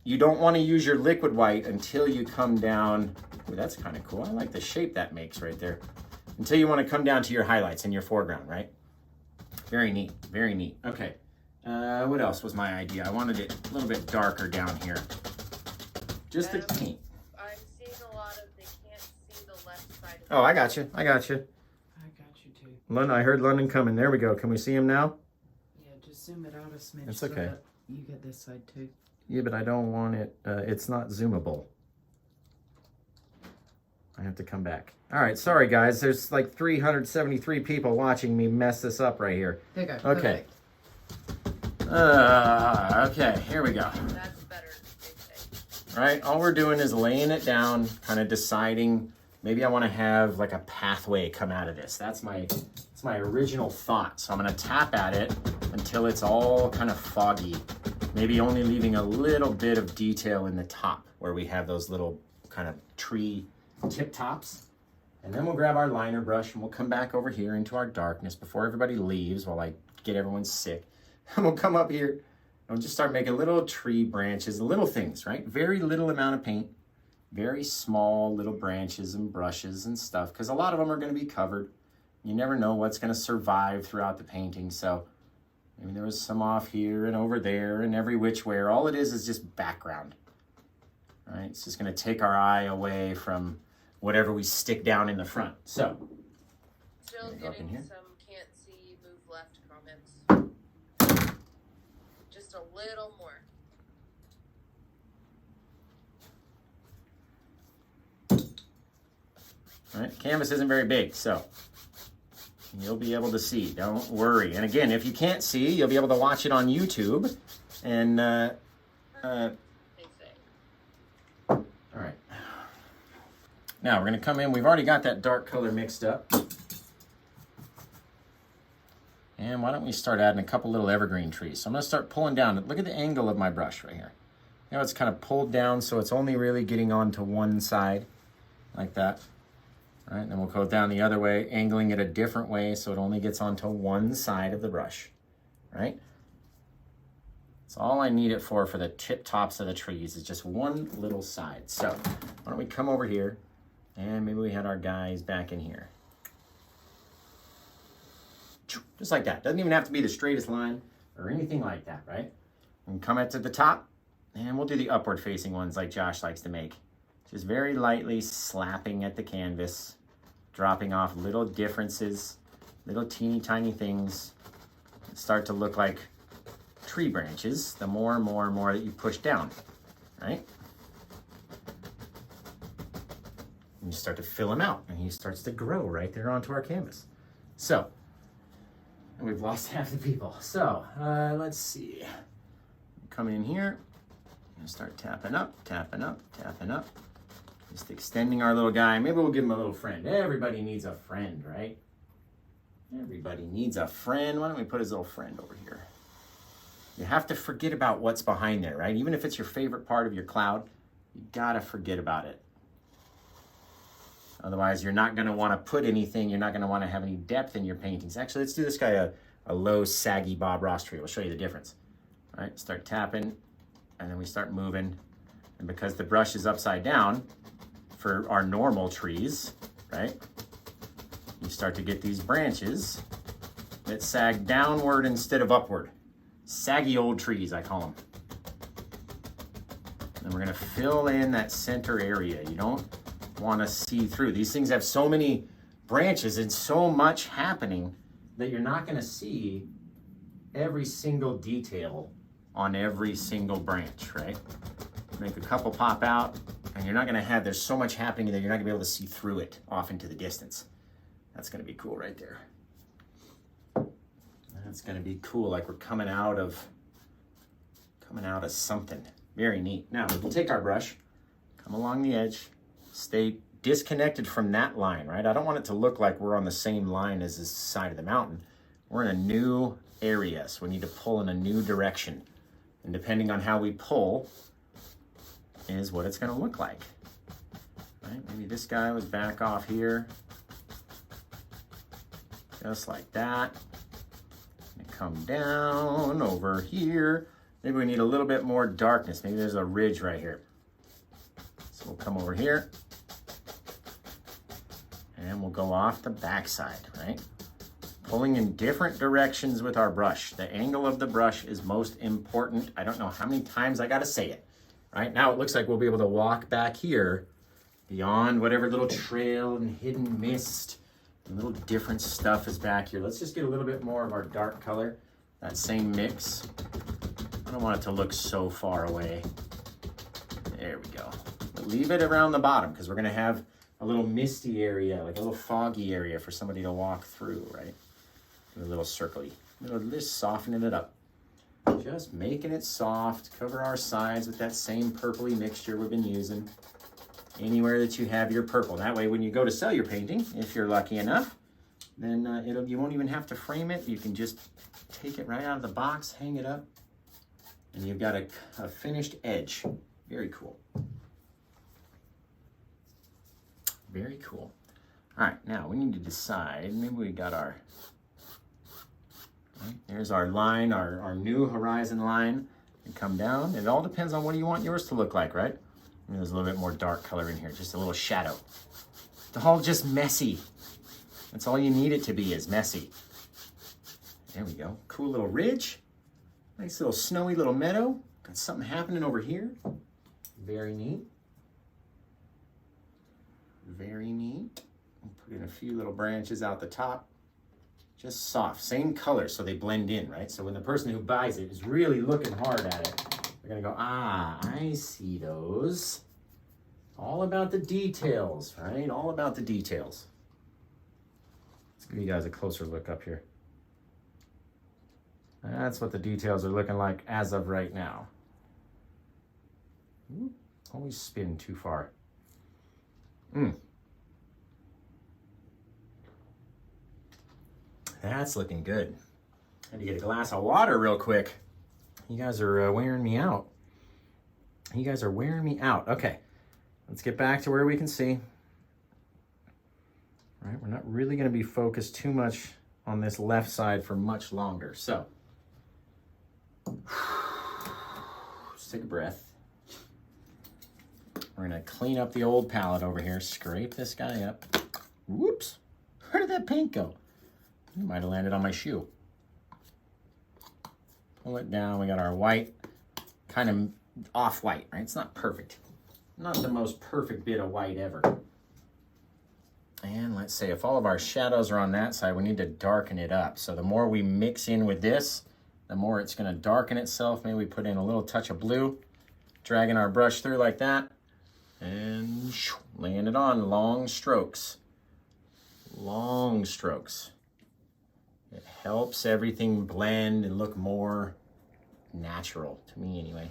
you don't want to use your liquid white until you come down. Ooh, that's kind of cool. I like the shape that makes right there. Until you want to come down to your highlights in your foreground, right? Very neat, very neat. Okay, what else was my idea? I wanted it a little bit darker down here. Just the paint. I'm seeing a lot of, they can't see the left side of Oh, I got you, I got you. I got you too. London, I heard London coming. There we go. Can we see him now? Yeah, just zoom it out a smidge. It's so okay. that you get this side too. Yeah, but I don't want it, it's not zoomable. I have to come back. All right, sorry guys. There's like 373 people watching me mess this up right here. There you go. Okay. Okay, here we go. That's better, they say. All right, all we're doing is laying it down, kind of deciding, maybe I want to have like a pathway come out of this. That's my original thought. So I'm going to tap at it until it's all kind of foggy. Maybe only leaving a little bit of detail in the top where we have those little kind of tree tip tops. And then we'll grab our liner brush and we'll come back over here into our darkness before everybody leaves while I get everyone sick. And we'll come up here and we'll just start making little tree branches, little things, right? Very little amount of paint, very small little branches and brushes and stuff, because a lot of them are going to be covered. You never know what's going to survive throughout the painting. So maybe there was some off here and over there and every which way. All it is just background. All right, it's just going to take our eye away from whatever we stick down in the front. So, Still Go up in getting here. some can't see, move left comments. Just a little more. all right, canvas isn't very big, so you'll be able to see. Don't worry. And again, if you can't see, you'll be able to watch it on YouTube. And They say. all right. Now we're going to come in. We've already got that dark color mixed up. And why don't we start adding a couple little evergreen trees. So I'm going to start pulling down. Look at the angle of my brush right here. You know, it's kind of pulled down, so it's only really getting onto one side, like that. All right, and then we'll go down the other way, angling it a different way, so it only gets onto one side of the brush, right? That's all I need it for the tip tops of the trees, is just one little side. So why don't we come over here, and maybe we had our guys back in here. Just like that. Doesn't even have to be the straightest line or anything like that, right? And come it to the top, and we'll do the upward facing ones like Josh likes to make. Just very lightly slapping at the canvas, dropping off little differences, little teeny tiny things that start to look like tree branches the more and more and more that you push down, right? And you start to fill him out, and he starts to grow right there onto our canvas. So, and we've lost half the people. So, let's see. Come in here and start tapping up, tapping up, tapping up. Just extending our little guy. Maybe we'll give him a little friend. Everybody needs a friend, right? Everybody needs a friend. Why don't we put his little friend over here? You have to forget about what's behind there, right? Even if it's your favorite part of your cloud, you gotta forget about it. Otherwise, you're not gonna wanna put anything, you're not gonna wanna have any depth in your paintings. Actually, let's do this guy a low, saggy Bob Ross tree. We'll show you the difference. All right, start tapping, and then we start moving. And because the brush is upside down for our normal trees, right? You start to get these branches that sag downward instead of upward. Saggy old trees, I call them. And we're gonna fill in that center area. You don't wanna see through. These things have so many branches and so much happening that you're not gonna see every single detail on every single branch, right? Make a couple pop out, And you're not gonna have, there's so much happening there, you're not gonna be able to see through it off into the distance. That's gonna be cool right there. That's gonna be cool, like we're coming out of something. Very neat. Now, we'll take our brush, come along the edge, stay disconnected from that line, right? I don't want it to look like we're on the same line as this side of the mountain. We're in a new area, so we need to pull in a new direction. And depending on how we pull is what it's gonna look like. Right? Maybe this guy was back off here. Just like that. And come down over here. Maybe we need a little bit more darkness. Maybe there's a ridge right here. So we'll come over here. And we'll go off the backside, right? Pulling in different directions with our brush. The angle of the brush is most important. I don't know how many times I gotta say it. Right now it looks like we'll be able to walk back here beyond whatever little trail and hidden mist and little different stuff is back here. Let's just get a little bit more of our dark color, that same mix. I don't want it to look so far away. There we go. But leave it around the bottom because we're gonna have a little misty area, like a little foggy area for somebody to walk through, right? Do a little circly, just softening it up. Just making it soft, cover our sides with that same purpley mixture we've been using. Anywhere that you have your purple. That way when you go to sell your painting, if you're lucky enough, then you won't even have to frame it. You can just take it right out of the box, hang it up, and you've got a finished edge. Very cool. Very cool. All right, now we need to decide, maybe we got our, right, there's our line, our new horizon line, and come down. It all depends on what you want yours to look like, right? And there's a little bit more dark color in here, just a little shadow. It's all just messy. That's all you need it to be, is messy. There we go, cool little ridge. Nice little snowy little meadow. Got something happening over here. Very neat. Very neat. We'll put in a few little branches out the top. Just soft, same color, so they blend in, right? So when the person who buys it is really looking hard at it, they're gonna go, ah, I see those. All about the details, right? All about the details. Let's give you guys a closer look up here. That's what the details are looking like as of right now. Ooh, always spin too far. That's looking good. I had to get a glass of water real quick. You guys are wearing me out. You guys are wearing me out. Okay, let's get back to where we can see. All right, we're not really gonna be focused too much on this left side for much longer. So, just take a breath. We're gonna clean up the old palette over here, scrape this guy up. Whoops, where did that paint go? It might have landed on my shoe. Pull it down, we got our white, kind of off-white, right? It's not perfect. Not the most perfect bit of white ever. And let's say if all of our shadows are on that side, we need to darken it up. So the more we mix in with this, the more it's gonna darken itself. Maybe we put in a little touch of blue, dragging our brush through like that, and laying it on, long strokes. Long strokes. It helps everything blend and look more natural, to me anyway.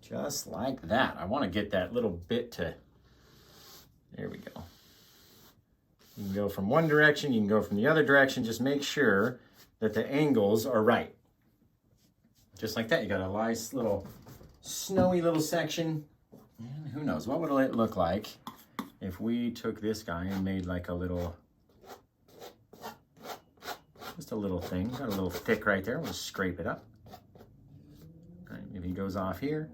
Just like that. I want to get that little bit to, there we go. You can go from one direction, you can go from the other direction. Just make sure that the angles are right. Just like that, you got a nice little snowy little section. And who knows, what would it look like if we took this guy and made like a little, just a little thing, got a little thick right there, we'll scrape it up. All right, maybe it goes off here,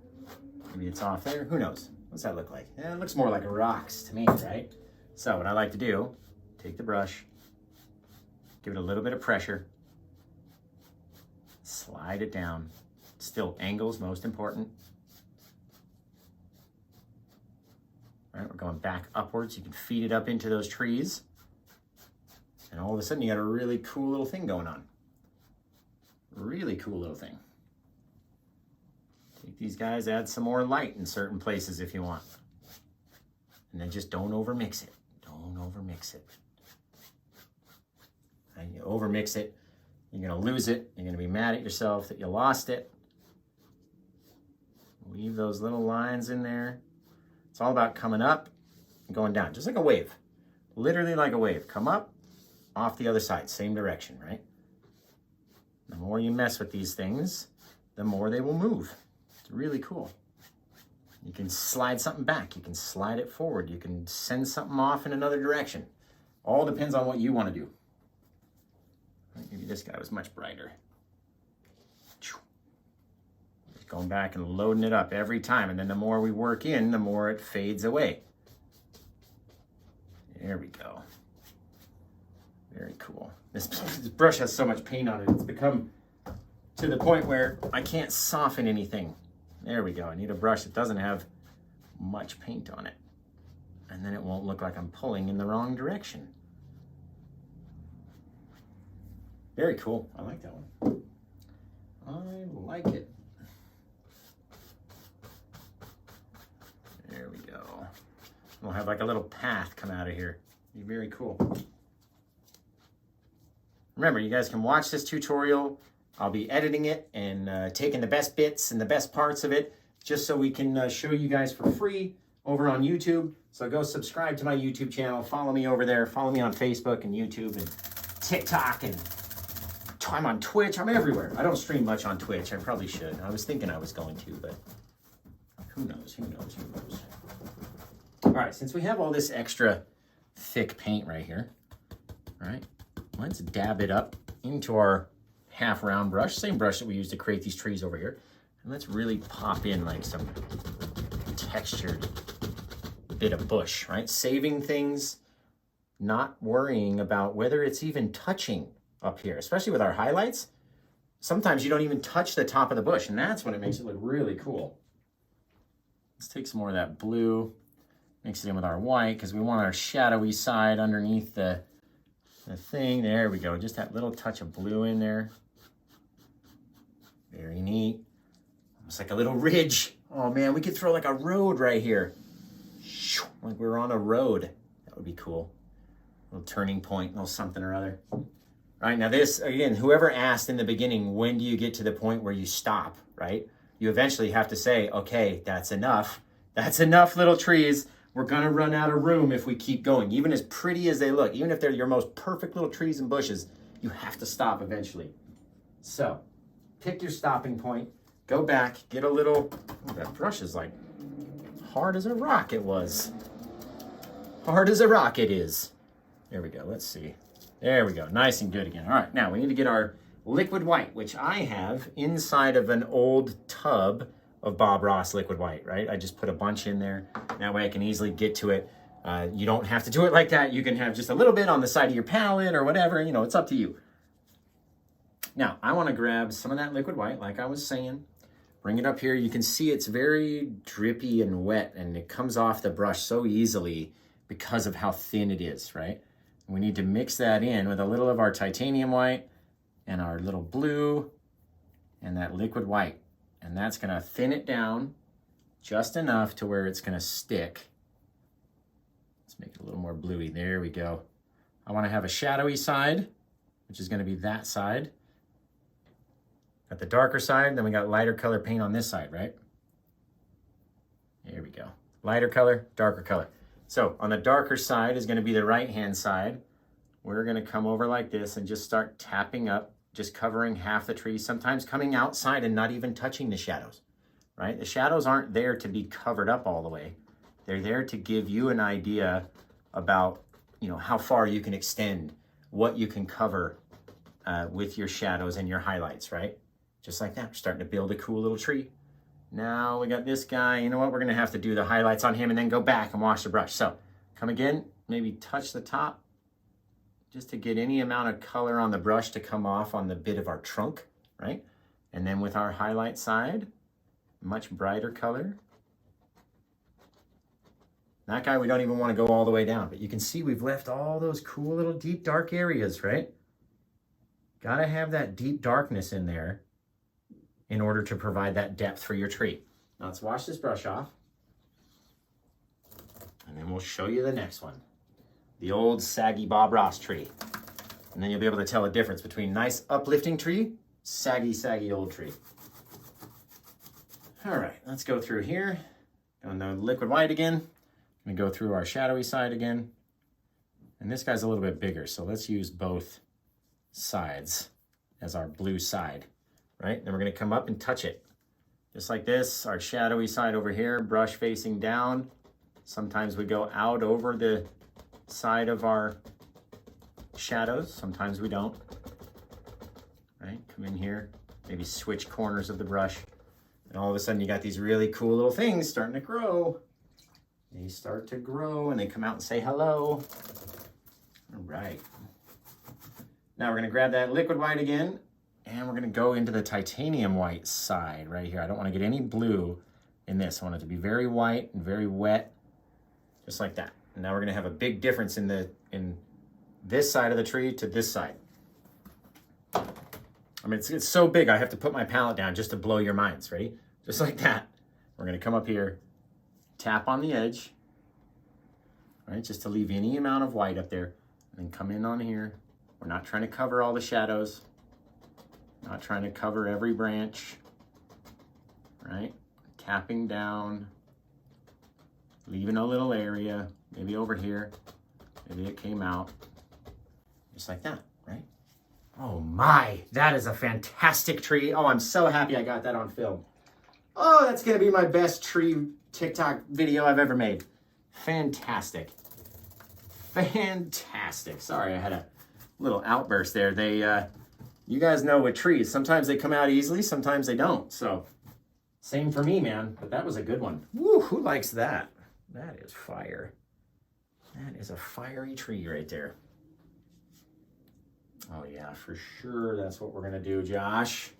maybe it's off there, who knows? What's that look like? Yeah, it looks more like rocks to me, right? So what I like to do, take the brush, give it a little bit of pressure, slide it down. Still, angles most important. All right, we're going back upwards. You can feed it up into those trees. And all of a sudden you got a really cool little thing going on. Really cool little thing. Take these guys add some more light in certain places if you want. And then just don't overmix it. Don't overmix it. And you overmix it, you're gonna lose it. You're gonna be mad at yourself that you lost it. Leave those little lines in there. It's all about coming up and going down, just like a wave. Literally like a wave. Come up, off the other side, same direction, right? The more you mess with these things, the more they will move. It's really cool. You can slide something back. You can slide it forward. You can send something off in another direction. All depends on what you want to do. Maybe this guy was much brighter. Just going back and loading it up every time. And then the more we work in, the more it fades away. There we go. Very cool. This brush has so much paint on it. It's become to the point where I can't soften anything. There we go. I need a brush that doesn't have much paint on it. And then it won't look like I'm pulling in the wrong direction. Very cool. I like that one. I like it. There we go. We'll have like a little path come out of here. Be very cool. Remember, you guys can watch this tutorial. I'll be editing it and taking the best bits and the best parts of it just so we can show you guys for free over on YouTube. So go subscribe to my YouTube channel. Follow me over there. Follow me on Facebook and YouTube and TikTok, and I'm on Twitch. I'm everywhere. I don't stream much on Twitch. I probably should. I was thinking I was going to, but who knows? Who knows? Who knows? All right, since we have all this extra thick paint right here, all right, let's dab it up into our half round brush, same brush that we used to create these trees over here. And let's really pop in like some textured bit of bush, right? Saving things, not worrying about whether it's even touching up here, especially with our highlights. Sometimes you don't even touch the top of the bush, and that's when it makes it look really cool. Let's take some more of that blue, mix it in with our white, because we want our shadowy side underneath the thing. There we go. Just that little touch of blue in there. Very neat. Almost like a little ridge. Oh man, we could throw like a road right here. Like we're on a road. That would be cool. A little turning point, a little something or other. All right, now this, again, whoever asked in the beginning, when do you get to the point where you stop, right? You eventually have to say, okay, that's enough. That's enough, little trees. We're gonna run out of room if we keep going. Even as pretty as they look, even if they're your most perfect little trees and bushes, you have to stop eventually. So, pick your stopping point, go back, get a little, oh, that brush is like hard as a rock it was. Hard as a rock it is. There we go, let's see. There we go, nice and good again. All right, now we need to get our liquid white, which I have inside of an old tub of Bob Ross liquid white, right? I just put a bunch in there. That way I can easily get to it. You don't have to do it like that. You can have just a little bit on the side of your palette or whatever, you know, it's up to you. Now, I wanna grab some of that liquid white, like I was saying, bring it up here. You can see it's very drippy and wet, and it comes off the brush so easily because of how thin it is, right? We need to mix that in with a little of our titanium white and our little blue and that liquid white. And that's gonna thin it down just enough to where it's gonna stick. Let's make it a little more bluey. There we go. I wanna have a shadowy side, which is gonna be that side. Got the darker side, then we got lighter color paint on this side, right? There we go. Lighter color, darker color. So on the darker side is gonna be the right-hand side. We're gonna come over like this and just start tapping up, just covering half the tree, sometimes coming outside and not even touching the shadows, right? The shadows aren't there to be covered up all the way. They're there to give you an idea about, you know, how far you can extend, what you can cover with your shadows and your highlights, right? Just like that, we're starting to build a cool little tree. Now we got this guy. You know what? We're gonna have to do the highlights on him and then go back and wash the brush. So come again, maybe touch the top just to get any amount of color on the brush to come off on the bit of our trunk, right? And then with our highlight side, much brighter color. That guy, we don't even want to go all the way down, but you can see we've left all those cool little deep dark areas, right? Gotta have that deep darkness in there in order to provide that depth for your tree. Now let's wash this brush off. And then we'll show you the next one. The old saggy Bob Ross tree. And then you'll be able to tell the difference between nice uplifting tree, saggy old tree. All right, let's go through here. On the liquid white again. I'm gonna go through our shadowy side again. And this guy's a little bit bigger, so let's use both sides as our blue side, right? Then we're gonna come up and touch it. Just like this, our shadowy side over here, brush facing down. Sometimes we go out over the side of our shadows, sometimes we don't, right? Come in here, maybe switch corners of the brush, and all of a sudden you got these really cool little things starting to grow. They start to grow and they come out and say hello. All right. Now we're gonna grab that liquid white again, and we're gonna go into the titanium white side right here. I don't wanna get any blue in this. I want it to be very white and very wet, just like that. And now we're gonna have a big difference in this side of the tree to this side. I mean, it's so big, I have to put my palette down just to blow your minds. Ready? Just like that. We're gonna come up here, tap on the edge, right? Just to leave any amount of white up there, and then come in on here. We're not trying to cover all the shadows, not trying to cover every branch, right? Tapping down, leaving a little area, maybe over here, maybe it came out, just like that, right? Oh my, that is a fantastic tree. Oh, I'm so happy I got that on film. Oh, that's gonna be my best tree TikTok video I've ever made. Fantastic. Fantastic. Sorry, I had a little outburst there. You guys know with trees, sometimes they come out easily, sometimes they don't. So, same for me, man, but that was a good one. Woo, who likes that? That is fire. That is a fiery tree right there. Oh yeah, for sure that's what we're gonna do, Josh.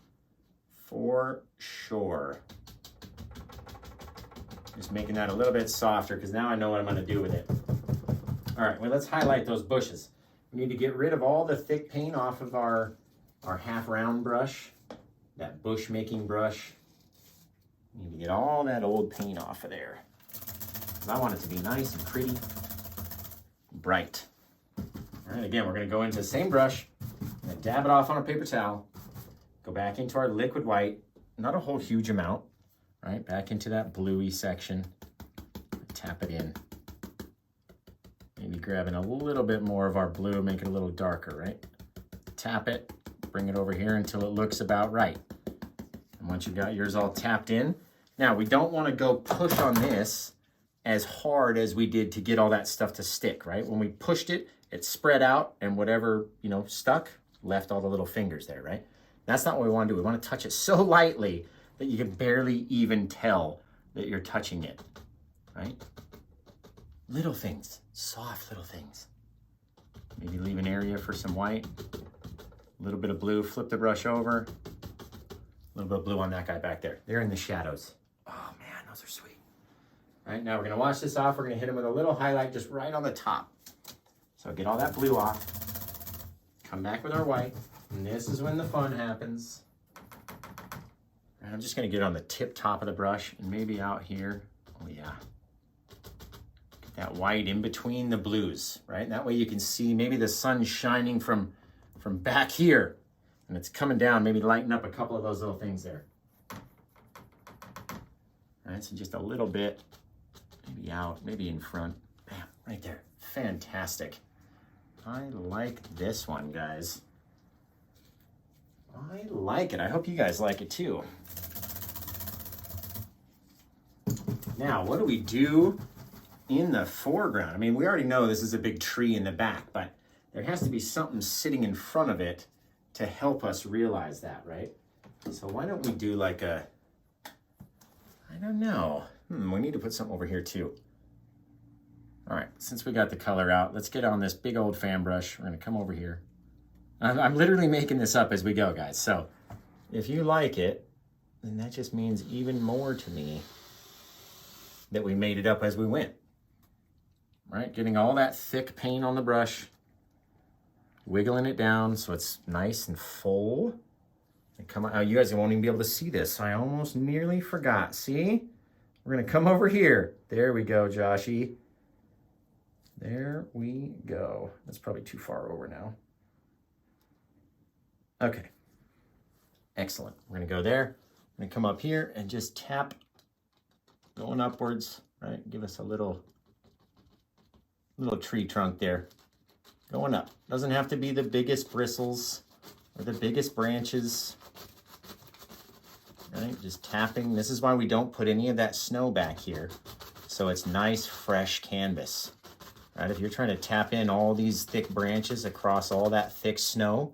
For sure. Just making that a little bit softer because now I know what I'm gonna do with it. All right, well, let's highlight those bushes. We need to get rid of all the thick paint off of our half round brush, that bush making brush. We need to get all that old paint off of there. I want it to be nice and pretty, bright. All right, again, we're gonna go into the same brush, I'm gonna dab it off on a paper towel, go back into our liquid white, not a whole huge amount, right? Back into that bluey section, tap it in. Maybe grabbing a little bit more of our blue, make it a little darker, right? Tap it, bring it over here until it looks about right. And once you've got yours all tapped in, now we don't wanna go push on this as hard as we did to get all that stuff to stick, right? When we pushed it, it spread out and whatever, stuck, left all the little fingers there, right? That's not what we want to do. We want to touch it so lightly that you can barely even tell that you're touching it, right? Little things, soft little things. Maybe leave an area for some white, a little bit of blue, flip the brush over, a little bit of blue on that guy back there. They're in the shadows. Oh man, those are sweet. All right, now we're gonna wash this off. We're gonna hit him with a little highlight just right on the top. So get all that blue off, come back with our white, and this is when the fun happens. And I'm just gonna get on the tip top of the brush and maybe out here. Oh yeah. Get that white in between the blues, right? That way you can see maybe the sun shining from back here and it's coming down, maybe lighten up a couple of those little things there. All right, so just a little bit, maybe out, maybe in front. Bam, right there, fantastic. I like this one, guys. I like it. I hope you guys like it too. Now, what do we do in the foreground? I mean, we already know this is a big tree in the back, but there has to be something sitting in front of it to help us realize that, right? So why don't we do like a, I don't know. We need to put something over here too. All right, since we got the color out, let's get on this big old fan brush. We're gonna come over here. I'm literally making this up as we go, guys. So if you like it, then that just means even more to me that we made it up as we went. Right, getting all that thick paint on the brush, wiggling it down so it's nice and full. And come on, you guys won't even be able to see this. So I almost nearly forgot. See? We're gonna come over here. There we go, Joshy. There we go. That's probably too far over now. Okay. Excellent. We're gonna go there. I'm gonna come up here and just tap, going upwards, right? Give us a little tree trunk there. Going up. Doesn't have to be the biggest bristles or the biggest branches. Right? Just tapping. This is why we don't put any of that snow back here. So it's nice, fresh canvas. Right? If you're trying to tap in all these thick branches across all that thick snow,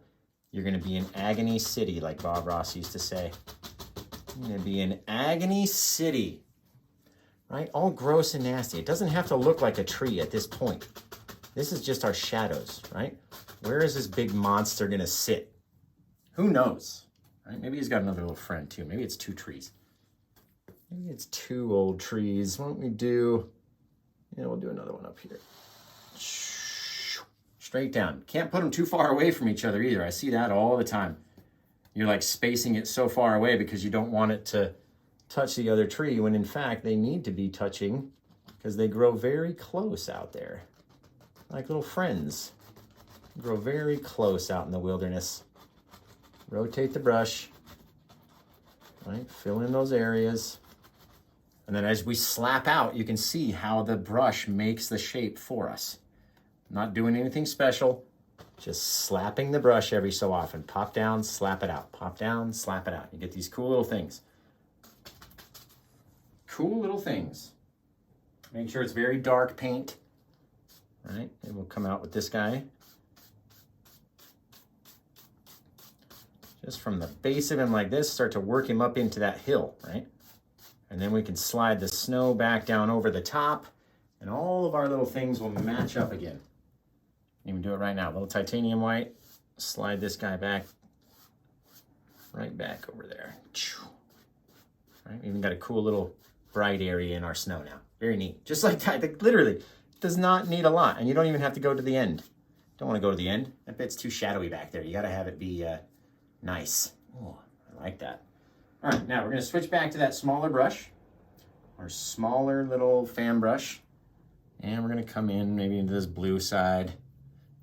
you're going to be in agony city, like Bob Ross used to say. You're going to be in agony city. Right? All gross and nasty. It doesn't have to look like a tree at this point. This is just our shadows, right? Where is this big monster going to sit? Who knows? Right? Maybe he's got another little friend too. Maybe it's two trees. Maybe it's two old trees. Why don't we do, we'll do another one up here. Straight down. Can't put them too far away from each other either. I see that all the time. You're like spacing it so far away because you don't want it to touch the other tree when in fact they need to be touching because they grow very close out there. Like little friends. Grow very close out in the wilderness. Rotate the brush, right? Fill in those areas. And then as we slap out, you can see how the brush makes the shape for us. Not doing anything special, just slapping the brush every so often. Pop down, slap it out. Pop down, slap it out. You get these cool little things. Cool little things. Make sure it's very dark paint, right? And we'll come out with this guy. Just from the base of him like this, start to work him up into that hill, right? And then we can slide the snow back down over the top and all of our little things will match up again. Even do it right now. A little titanium white, slide this guy back, right back over there. Right? Even got a cool little bright area in our snow now. Very neat. Just like that. Like, literally, does not need a lot. And you don't even have to go to the end. Don't want to go to the end. That bit's too shadowy back there. You got to have it be nice. Oh, I like that. All right, now we're going to switch back to that smaller brush, our smaller little fan brush. And we're going to come in maybe into this blue side,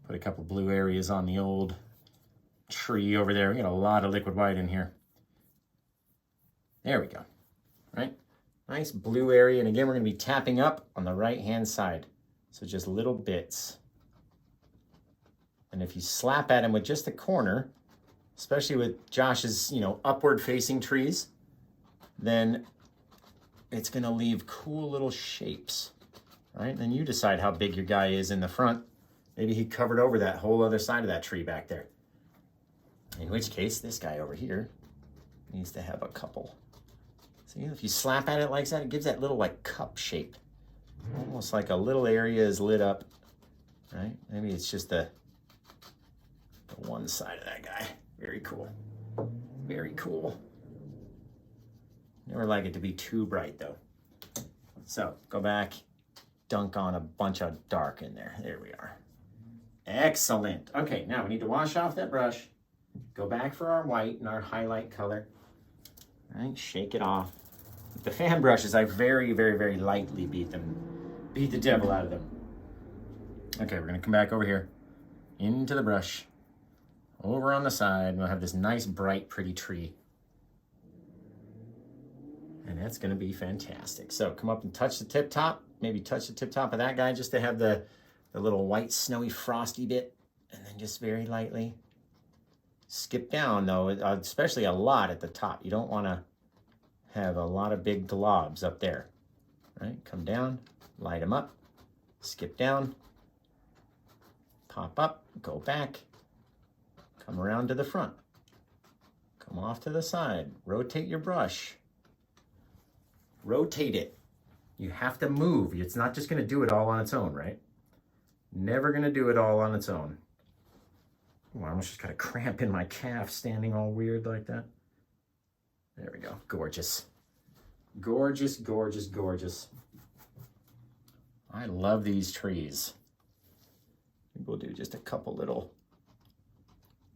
put a couple blue areas on the old tree over there. We got a lot of liquid white in here. There we go, right? Nice blue area. And again, we're going to be tapping up on the right-hand side. So just little bits. And if you slap at him with just the corner, especially with Josh's, upward facing trees, then it's gonna leave cool little shapes, right? And then you decide how big your guy is in the front. Maybe he covered over that whole other side of that tree back there. In which case, this guy over here needs to have a couple. See, if you slap at it like that, it gives that little like cup shape. Almost like a little area is lit up, right? Maybe it's just the one side of that guy. Very cool. Very cool. Never like it to be too bright though. So go back, dunk on a bunch of dark in there. There we are. Excellent. Okay, now we need to wash off that brush. Go back for our white and our highlight color. All right, shake it off. With the fan brushes, I very, very, very lightly beat the devil out of them. Okay, we're gonna come back over here into the brush. Over on the side, we'll have this nice, bright, pretty tree. And that's gonna be fantastic. So come up and touch the tip top, maybe touch the tip top of that guy just to have the little white, snowy, frosty bit. And then just very lightly skip down though, especially a lot at the top. You don't wanna have a lot of big globs up there, right? Come down, light them up, skip down, pop up, go back, come around to the front, come off to the side, rotate your brush, rotate it. You have to move. It's not just gonna do it all on its own, right? Never gonna do it all on its own. Oh, I almost just got a cramp in my calf standing all weird like that. There we go, gorgeous. Gorgeous, gorgeous, gorgeous. I love these trees. We'll do just a couple little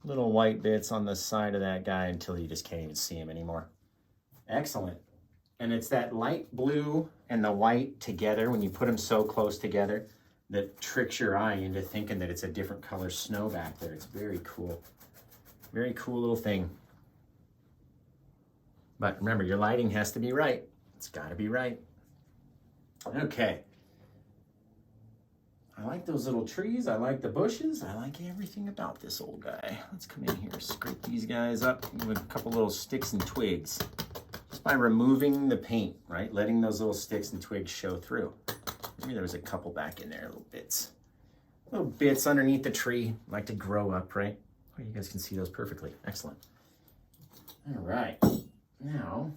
white bits on the side of that guy until you just can't even see him anymore. Excellent. And it's that light blue and the white together, when you put them so close together, that tricks your eye into thinking that it's a different color snow back there. It's very cool. Very cool little thing. But remember, your lighting has to be right. It's gotta be right. Okay. I like those little trees. I like the bushes. I like everything about this old guy. Let's come in here, scrape these guys up with a couple little sticks and twigs. Just by removing the paint, right? Letting those little sticks and twigs show through. Maybe there was a couple back in there, little bits. Little bits underneath the tree, like to grow up, right? Oh, you guys can see those perfectly. Excellent. All right. Now,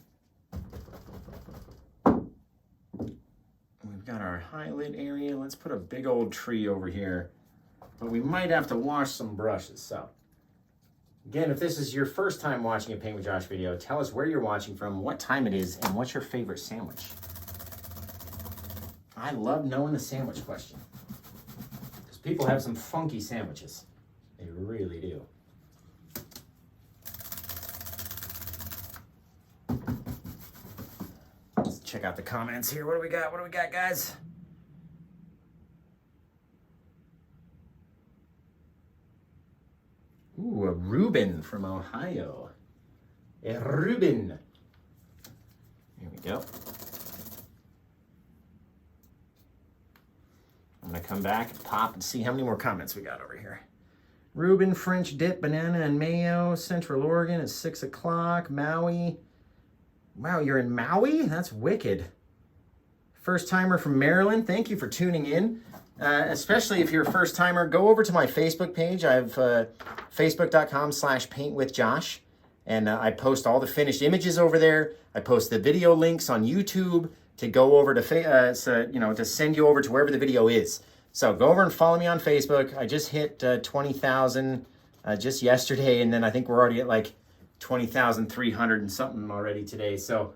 we've got our highlight area. Let's put a big old tree over here. But we might have to wash some brushes. So, again, if this is your first time watching a Paint with Josh video, tell us where you're watching from, what time it is, and what's your favorite sandwich. I love knowing the sandwich question. Because people have some funky sandwiches. They really do. Let's check out the comments here. What do we got? What do we got, guys? Ooh, a Reuben from Ohio. A Reuben. Here we go. I'm gonna come back and pop and see how many more comments we got over here. Reuben, French dip, banana and mayo, Central Oregon at 6 o'clock, Maui. Wow, you're in Maui? That's wicked. First timer from Maryland, thank you for tuning in. Especially if you're a first timer, go over to my Facebook page. I have facebook.com/paintwithjosh. And I post all the finished images over there. I post the video links on YouTube to go over to, to send you over to wherever the video is. So go over and follow me on Facebook. I just hit 20,000 just yesterday, and then I think we're already at like 20,300 and something already today. So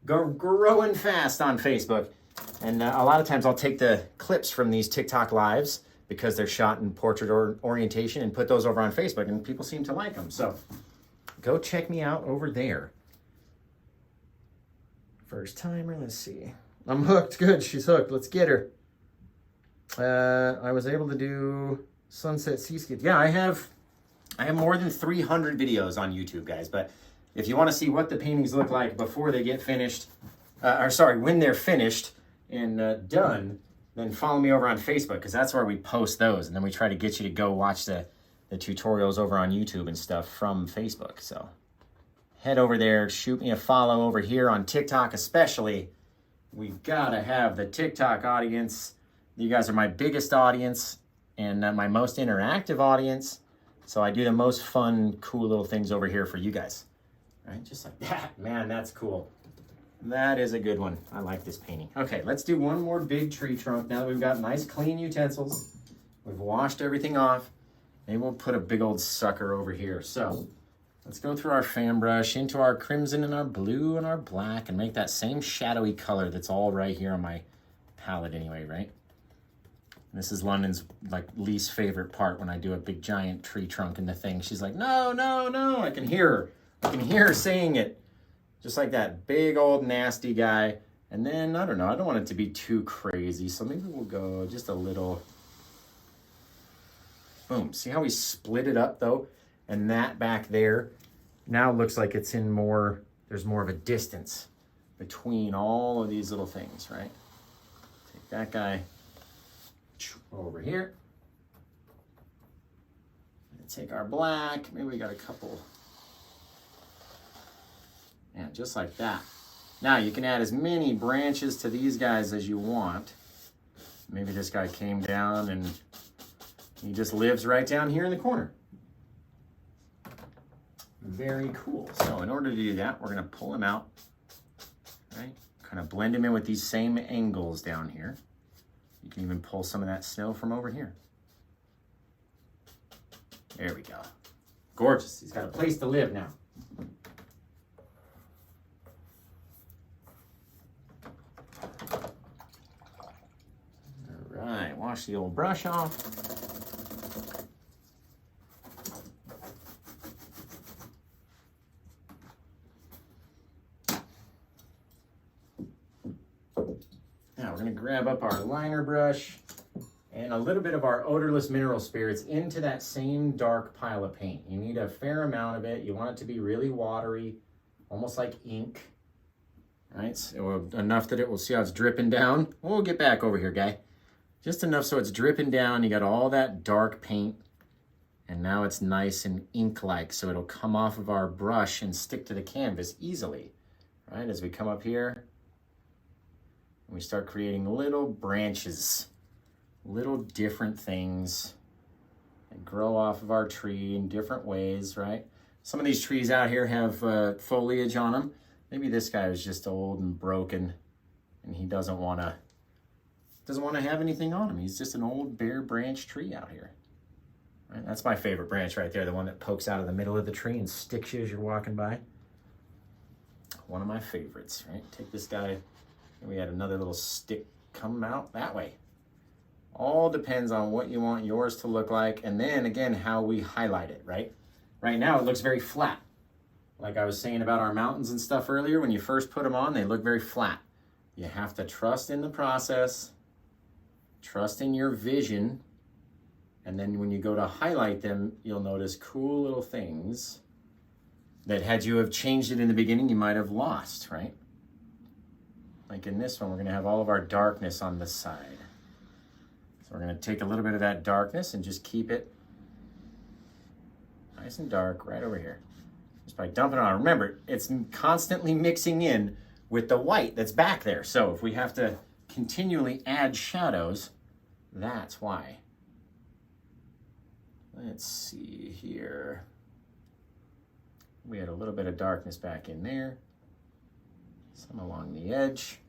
go growing fast on Facebook. And a lot of times I'll take the clips from these TikTok lives because they're shot in portrait orientation and put those over on Facebook, and people seem to like them. So go check me out over there. First timer, let's see. I'm hooked. Good, she's hooked. Let's get her. I was able to do sunset seascape. Yeah, I have more than 300 videos on YouTube, guys. But if you want to see what the paintings look like before they get finished, when they're finished and done, then follow me over on Facebook, because that's where we post those. And then we try to get you to go watch the tutorials over on YouTube and stuff from Facebook. So head over there, shoot me a follow over here on TikTok especially. We gotta have the TikTok audience. You guys are my biggest audience and my most interactive audience. So I do the most fun, cool little things over here for you guys. Right, just like that. Man, that's cool. That is a good one. I like this painting. Okay, let's do one more big tree trunk. Now that we've got nice clean utensils, we've washed everything off. Maybe we'll put a big old sucker over here. So let's go through our fan brush into our crimson and our blue and our black and make that same shadowy color that's all right here on my palette anyway, right? This is London's like least favorite part when I do a big giant tree trunk in the thing. She's like, no, no, no. I can hear her. I can hear her saying it. Just like that big old nasty guy. And then, I don't know, I don't want it to be too crazy. So maybe we'll go just a little. Boom. See how we split it up though? And that back there now looks like it's in more, there's more of a distance between all of these little things, right? Take that guy over here. And take our black. Maybe we got a couple. Yeah, just like that. Now you can add as many branches to these guys as you want. Maybe this guy came down and he just lives right down here in the corner. Very cool. So in order to do that, we're going to pull him out, right? Kind of blend him in with these same angles down here. You can even pull some of that snow from over here. There we go. Gorgeous. He's got a place to live now. All right, wash the old brush off. Now we're gonna grab up our liner brush and a little bit of our odorless mineral spirits into that same dark pile of paint. You need a fair amount of it. You want it to be really watery, almost like ink. All right, so enough that it will see how it's dripping down. We'll get back over here, guy. Just enough so it's dripping down. You got all that dark paint, and now it's nice and ink-like, so it'll come off of our brush and stick to the canvas easily. All right, as we come up here, we start creating little branches, little different things that grow off of our tree in different ways, right? Some of these trees out here have foliage on them. Maybe this guy is just old and broken and he doesn't want to have anything on him. He's just an old bare branch tree out here. Right? That's my favorite branch right there, the one that pokes out of the middle of the tree and sticks you as you're walking by. One of my favorites, right? Take this guy, and we had another little stick come out that way. All depends on what you want yours to look like, and then again, how we highlight it, right? Right now, it looks very flat. Like I was saying about our mountains and stuff earlier, when you first put them on, they look very flat. You have to trust in the process, trust in your vision, and then when you go to highlight them, you'll notice cool little things that had you have changed it in the beginning, you might have lost, right? Like in this one, we're gonna have all of our darkness on the side. So we're gonna take a little bit of that darkness and just keep it nice and dark right over here. Just by dumping it on. Remember, it's constantly mixing in with the white that's back there. So if we have to continually add shadows, that's why. Let's see here. We had a little bit of darkness back in there. Some along the edge.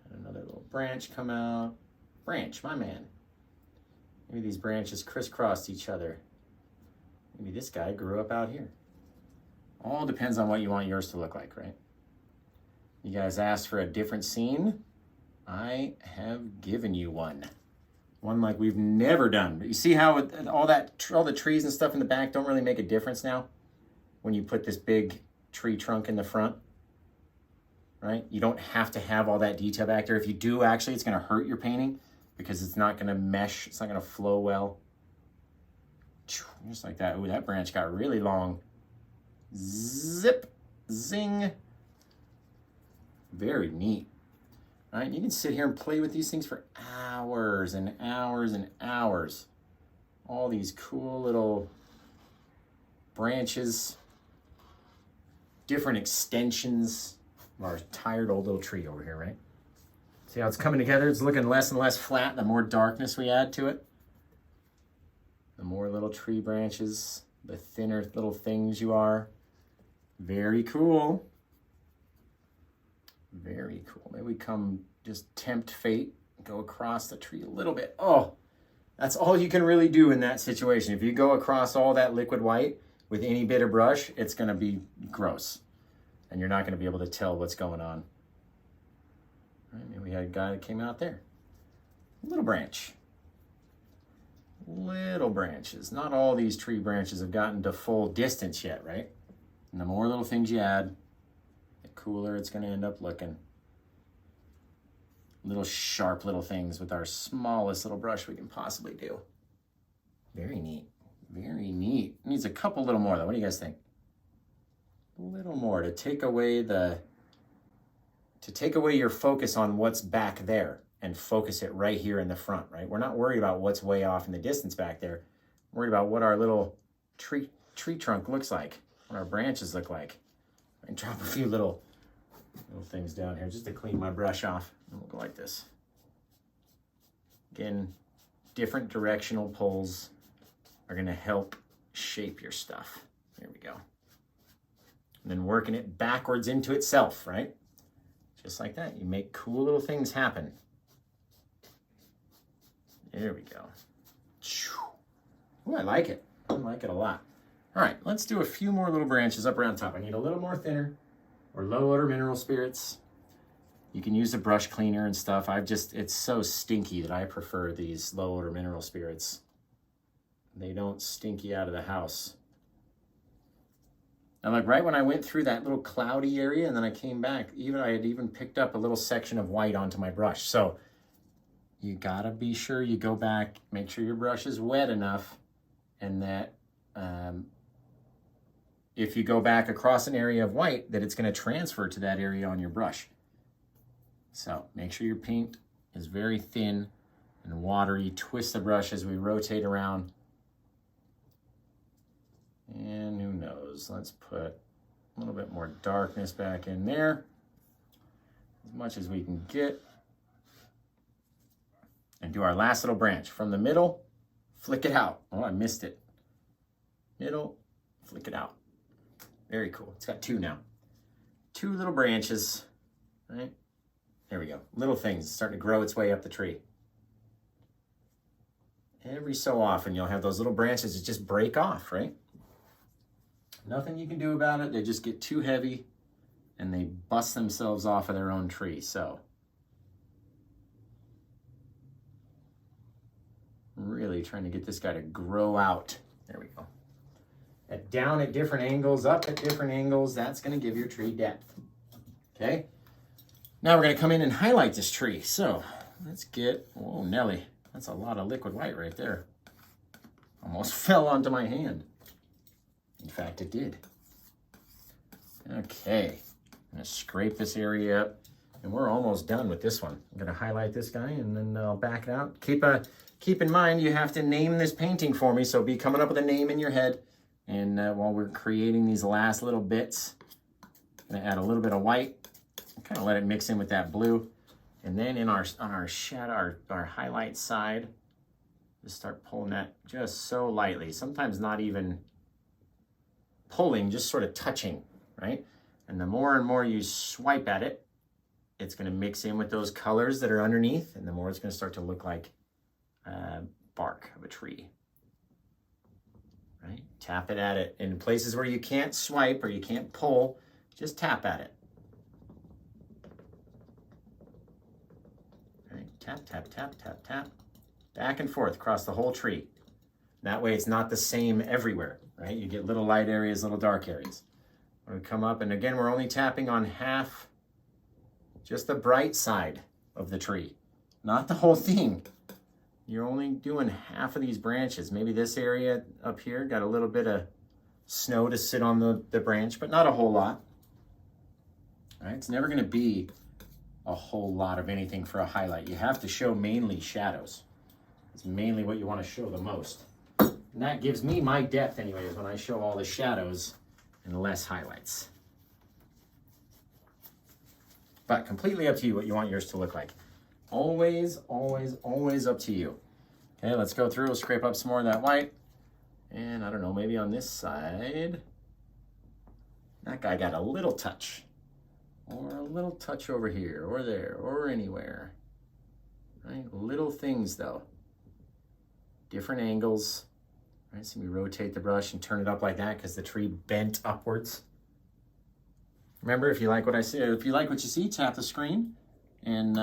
And another little branch come out. Branch, my man. Maybe these branches crisscrossed each other. Maybe this guy grew up out here. All depends on what you want yours to look like, right? You guys asked for a different scene. I have given you one. One like we've never done. But you see how all the trees and stuff in the back don't really make a difference now? When you put this big tree trunk in the front, right? You don't have to have all that detail back there. If you do, actually, it's gonna hurt your painting because it's not gonna mesh, it's not gonna flow well. Just like that. Ooh, that branch got really long. Zip, zing. Very neat. All right, you can sit here and play with these things for hours and hours and hours. All these cool little branches, different extensions of our tired old little tree over here, right? See how it's coming together? It's looking less and less flat the more darkness we add to it. The more little tree branches, the thinner little things you are. Very cool. Very cool. Maybe we come just tempt fate, go across the tree a little bit. Oh, that's all you can really do in that situation. If you go across all that liquid white with any bit of brush, it's gonna be gross. And you're not gonna be able to tell what's going on. All right, maybe we had a guy that came out there. Little branch. Little branches. Not all these tree branches have gotten to full distance yet, right? And the more little things you add, the cooler it's going to end up looking. Little sharp little things with our smallest little brush we can possibly do. Very neat. Very neat. Needs a couple little more though. What do you guys think? A little more to take away your focus on what's back there and focus it right here in the front, right? We're not worried about what's way off in the distance back there. We're worried about what our little tree trunk looks like, what our branches look like. I drop a few little things down here just to clean my brush off. And we'll go like this. Again, different directional pulls are gonna help shape your stuff. There we go. And then working it backwards into itself, right? Just like that, you make cool little things happen. There we go. Ooh, I like it. I like it a lot. All right, let's do a few more little branches up around top. I need a little more thinner or low odor mineral spirits. You can use a brush cleaner and stuff. It's so stinky that I prefer these low odor mineral spirits. They don't stink you out of the house. And like right when I went through that little cloudy area and then I came back, I had even picked up a little section of white onto my brush. So you gotta be sure you go back, make sure your brush is wet enough, and that if you go back across an area of white, that it's gonna transfer to that area on your brush. So make sure your paint is very thin and watery. Twist the brush as we rotate around. And who knows, let's put a little bit more darkness back in there, as much as we can get. And do our last little branch. From the middle, flick it out. Oh, I missed it. Middle, flick it out. Very cool. It's got two now. Two little branches, right? There we go. Little things starting to grow its way up the tree. Every so often, you'll have those little branches that just break off, right? Nothing you can do about it. They just get too heavy and they bust themselves off of their own tree. So really trying to get this guy to grow out. There we go. Down at different angles, up at different angles. That's going to give your tree depth. Okay. Now we're going to come in and highlight this tree. So let's get, whoa, Nelly, that's a lot of liquid white right there. Almost fell onto my hand. In fact, it did. Okay, I'm gonna scrape this area up, and we're almost done with this one. I'm gonna highlight this guy, and then I'll back it out. Keep in mind, you have to name this painting for me, so be coming up with a name in your head. And while we're creating these last little bits, I'm gonna add a little bit of white, kind of let it mix in with that blue, and then on our shadow, our highlight side, just start pulling that just so lightly. Sometimes not even pulling, just sort of touching, right? And the more and more you swipe at it, it's going to mix in with those colors that are underneath, and the more it's going to start to look like bark of a tree, right? Tap it at it. In places where you can't swipe or you can't pull, just tap at it. Right? Tap, tap, tap, tap, tap. Back and forth across the whole tree. That way it's not the same everywhere. Right? You get little light areas, little dark areas. We're gonna come up, and again, we're only tapping on half, just the bright side of the tree, not the whole thing. You're only doing half of these branches. Maybe this area up here got a little bit of snow to sit on the branch, but not a whole lot. All right? It's never gonna be a whole lot of anything for a highlight. You have to show mainly shadows. It's mainly what you wanna show the most. And that gives me my depth anyways when I show all the shadows and less highlights. But completely up to you what you want yours to look like. Always, always, always up to you. Okay, let's go through, we'll scrape up some more of that white. And I don't know, maybe on this side, that guy got a little touch. Or a little touch over here, or there, or anywhere. Right, little things though. Different angles. Right, so we rotate the brush and turn it up like that because the tree bent upwards. Remember, if you like what I say, if you like what you see, tap the screen and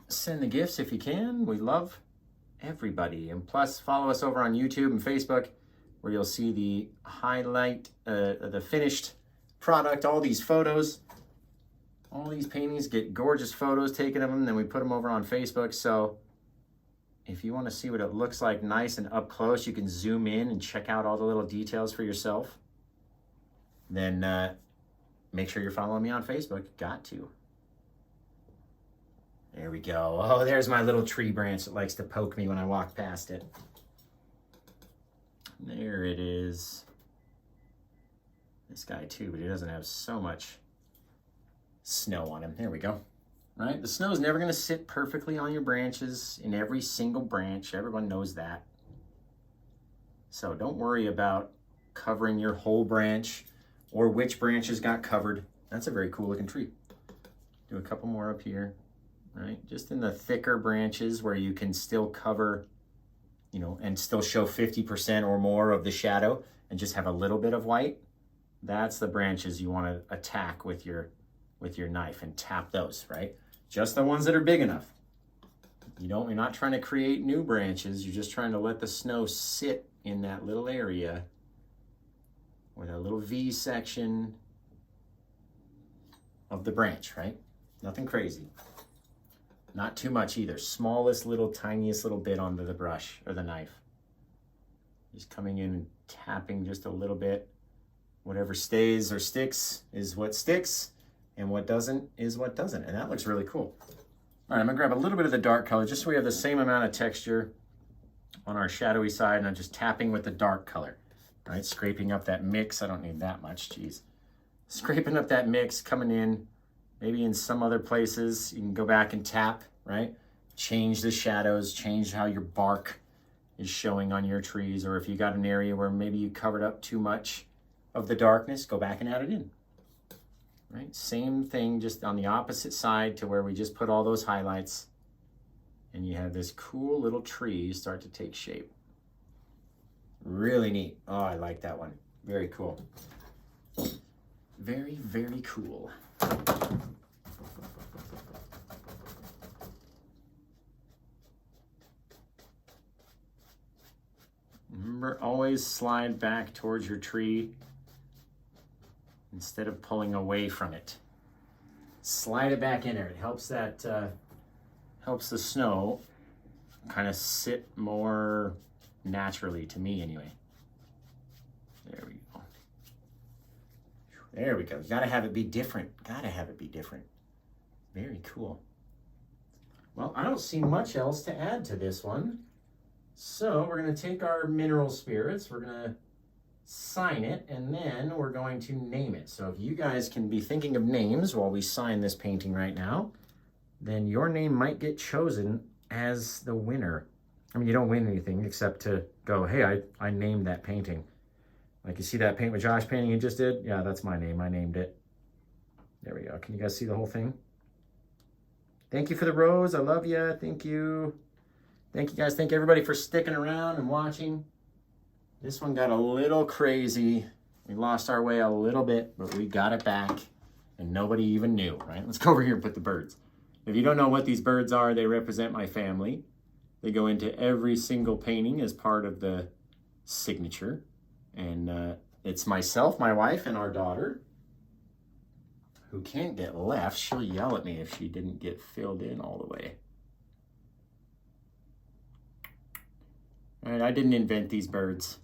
send the gifts if you can. We love everybody. And plus, follow us over on YouTube and Facebook, where you'll see the highlight, the finished product, all these photos. All these paintings get gorgeous photos taken of them, then we put them over on Facebook. So if you want to see what it looks like nice and up close, you can zoom in and check out all the little details for yourself. Then make sure you're following me on Facebook. Got to. There we go. Oh, there's my little tree branch that likes to poke me when I walk past it. There it is. This guy too, but he doesn't have so much snow on him. There we go. Right? The snow is never going to sit perfectly on your branches in every single branch. Everyone knows that. So don't worry about covering your whole branch or which branches got covered. That's a very cool looking tree. Do a couple more up here, right? Just in the thicker branches where you can still cover, you know, and still show 50% or more of the shadow and just have a little bit of white. That's the branches you want to attack with your knife and tap those, right? Just the ones that are big enough. You're not trying to create new branches. You're just trying to let the snow sit in that little area with a little V section of the branch, right? Nothing crazy. Not too much either. Smallest little, tiniest little bit onto the brush or the knife. Just coming in and tapping just a little bit. Whatever stays or sticks is what sticks, and what doesn't is what doesn't. And that looks really cool. All right, I'm gonna grab a little bit of the dark color just so we have the same amount of texture on our shadowy side, and I'm just tapping with the dark color, right? Scraping up that mix. I don't need that much, geez. Scraping up that mix, coming in, maybe in some other places, you can go back and tap, right? Change the shadows, change how your bark is showing on your trees, or if you got an area where maybe you covered up too much of the darkness, go back and add it in, right? Same thing, just on the opposite side to where we just put all those highlights, and you have this cool little tree start to take shape. Really neat. Oh, I like that one. Very cool. Very, very cool. Remember, always slide back towards your tree instead of pulling away from it. Slide it back in there. It helps that, helps the snow kind of sit more naturally, to me anyway. There we go. There we go. You gotta have it be different. Gotta have it be different. Very cool. Well, I don't see much else to add to this one. So we're gonna take our mineral spirits, we're gonna sign it, and then we're going to name it. So if you guys can be thinking of names while we sign this painting right now, then your name might get chosen as the winner. I mean, you don't win anything except to go, hey, I named that painting. Like, you see that Paint with Josh painting you just did? Yeah, that's my name. I named it. There we go. Can you guys see the whole thing? Thank you for the rose. I love you. Thank you. Thank you, guys. Thank everybody for sticking around and watching. This one got a little crazy. We lost our way a little bit, but we got it back, and nobody even knew, right? Let's go over here and put the birds. If you don't know what these birds are, they represent my family. They go into every single painting as part of the signature. And it's myself, my wife, and our daughter, who can't get left. She'll yell at me if she didn't get filled in all the way. All right, I didn't invent these birds.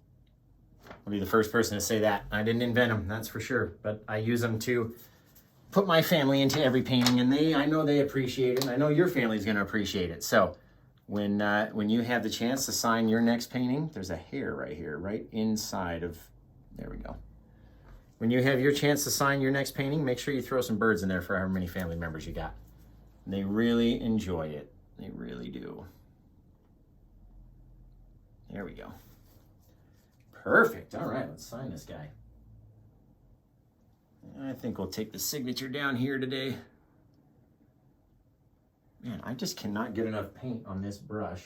I'll be the first person to say that. I didn't invent them, that's for sure. But I use them to put my family into every painting, and I know they appreciate it, and I know your family's gonna appreciate it. So when you have the chance to sign your next painting, there's a hair right here, right inside of, there we go. When you have your chance to sign your next painting, make sure you throw some birds in there for however many family members you got. And they really enjoy it. They really do. There we go. Perfect. All right, let's sign this guy. I think we'll take the signature down here today. Man, I just cannot get enough paint on this brush.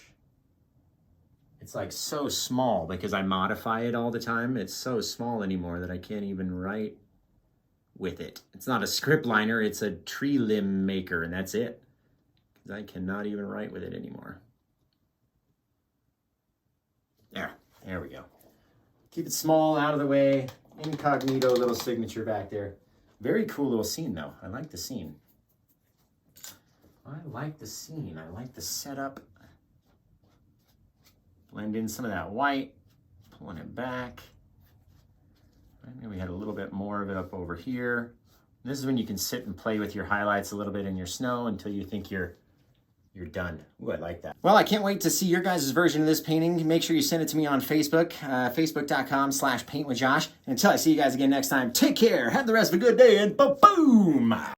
It's like so small because I modify it all the time. It's so small anymore that I can't even write with it. It's not a script liner, it's a tree limb maker, and that's it. Because I cannot even write with it anymore. There we go. Keep it small, out of the way, incognito little signature back there. Very cool little scene though. I like the scene. I like the scene. I like the setup. Blend in some of that white, pulling it back. Maybe we had a little bit more of it up over here. This is when you can sit and play with your highlights a little bit in your snow until you think you're done. Ooh, I like that. Well, I can't wait to see your guys' version of this painting. Make sure you send it to me on Facebook, facebook.com/paintwithjosh. And until I see you guys again next time, take care, have the rest of a good day, and ba-boom!